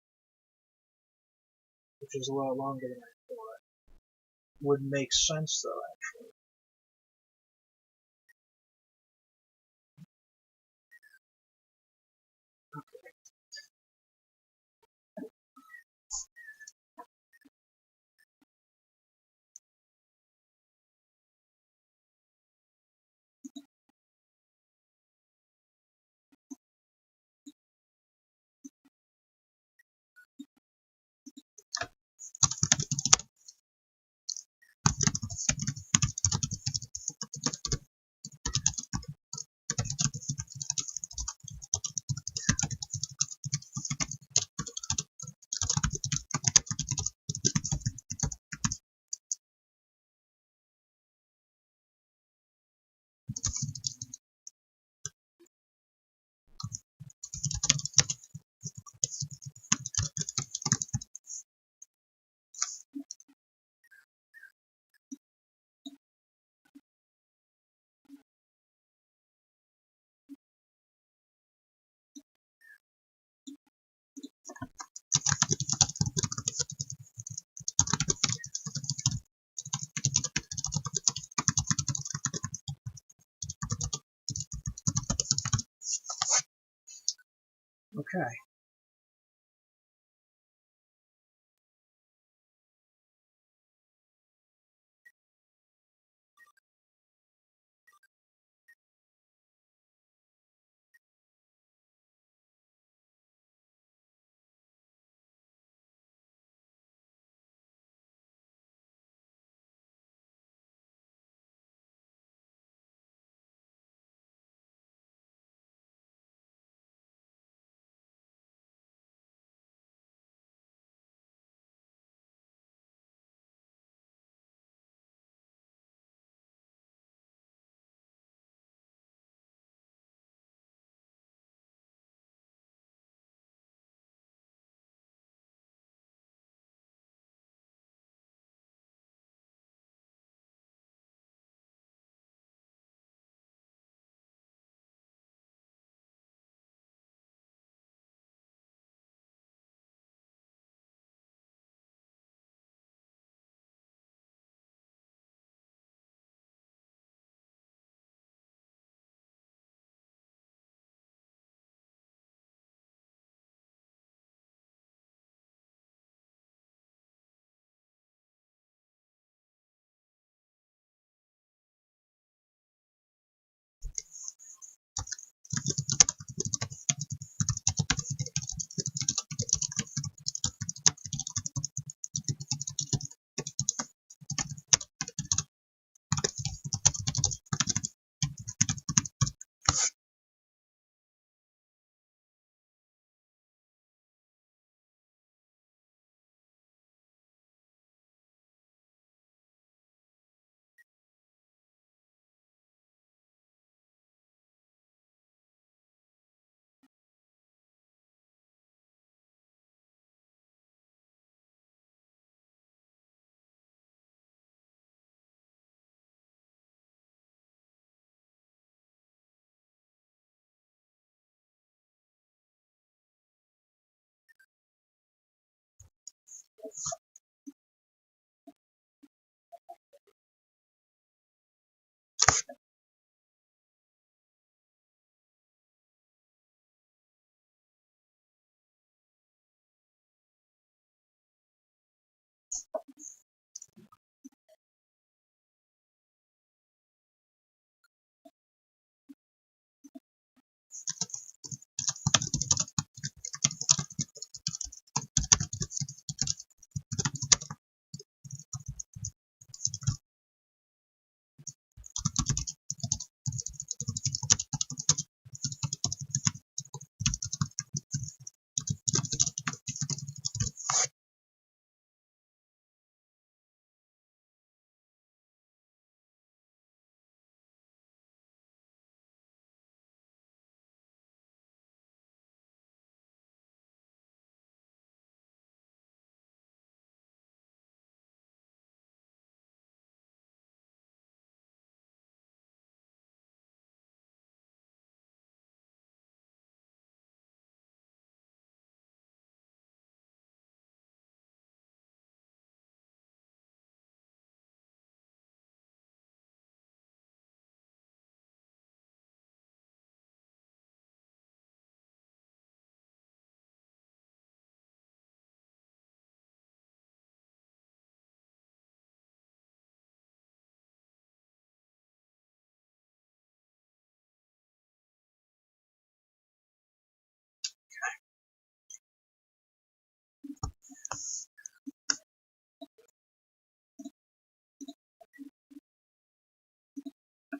Which is a lot longer than I thought. Would make sense though, actually. Okay.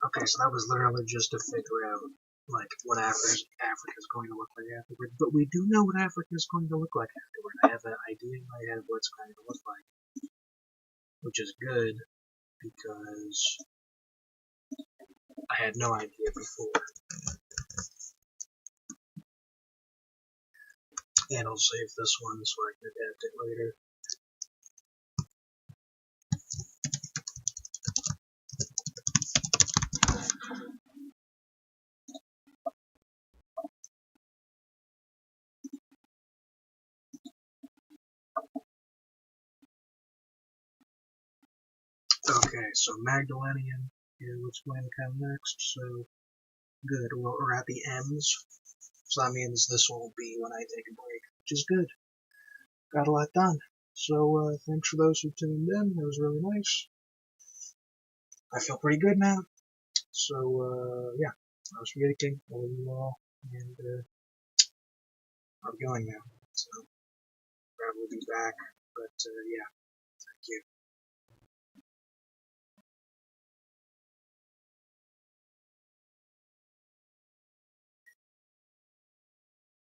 Okay, so that was literally just to figure out, like, what Africa's going to look like afterward. But we do know what Africa is going to look like afterward. I have an idea in my head of what it's going to look like, which is good, because I had no idea before. And I'll save this one so I can adapt it later. Okay, so Magdalenian is what's going to come next, so good. We're at the ends, so that means this will be when I take a break, which is good. Got a lot done. So, thanks for those who tuned in. It was really nice. I feel pretty good now. So, yeah. I was Spaghetti King. I love you all. And, I'm going now. So, probably be back. But, yeah. Thank you.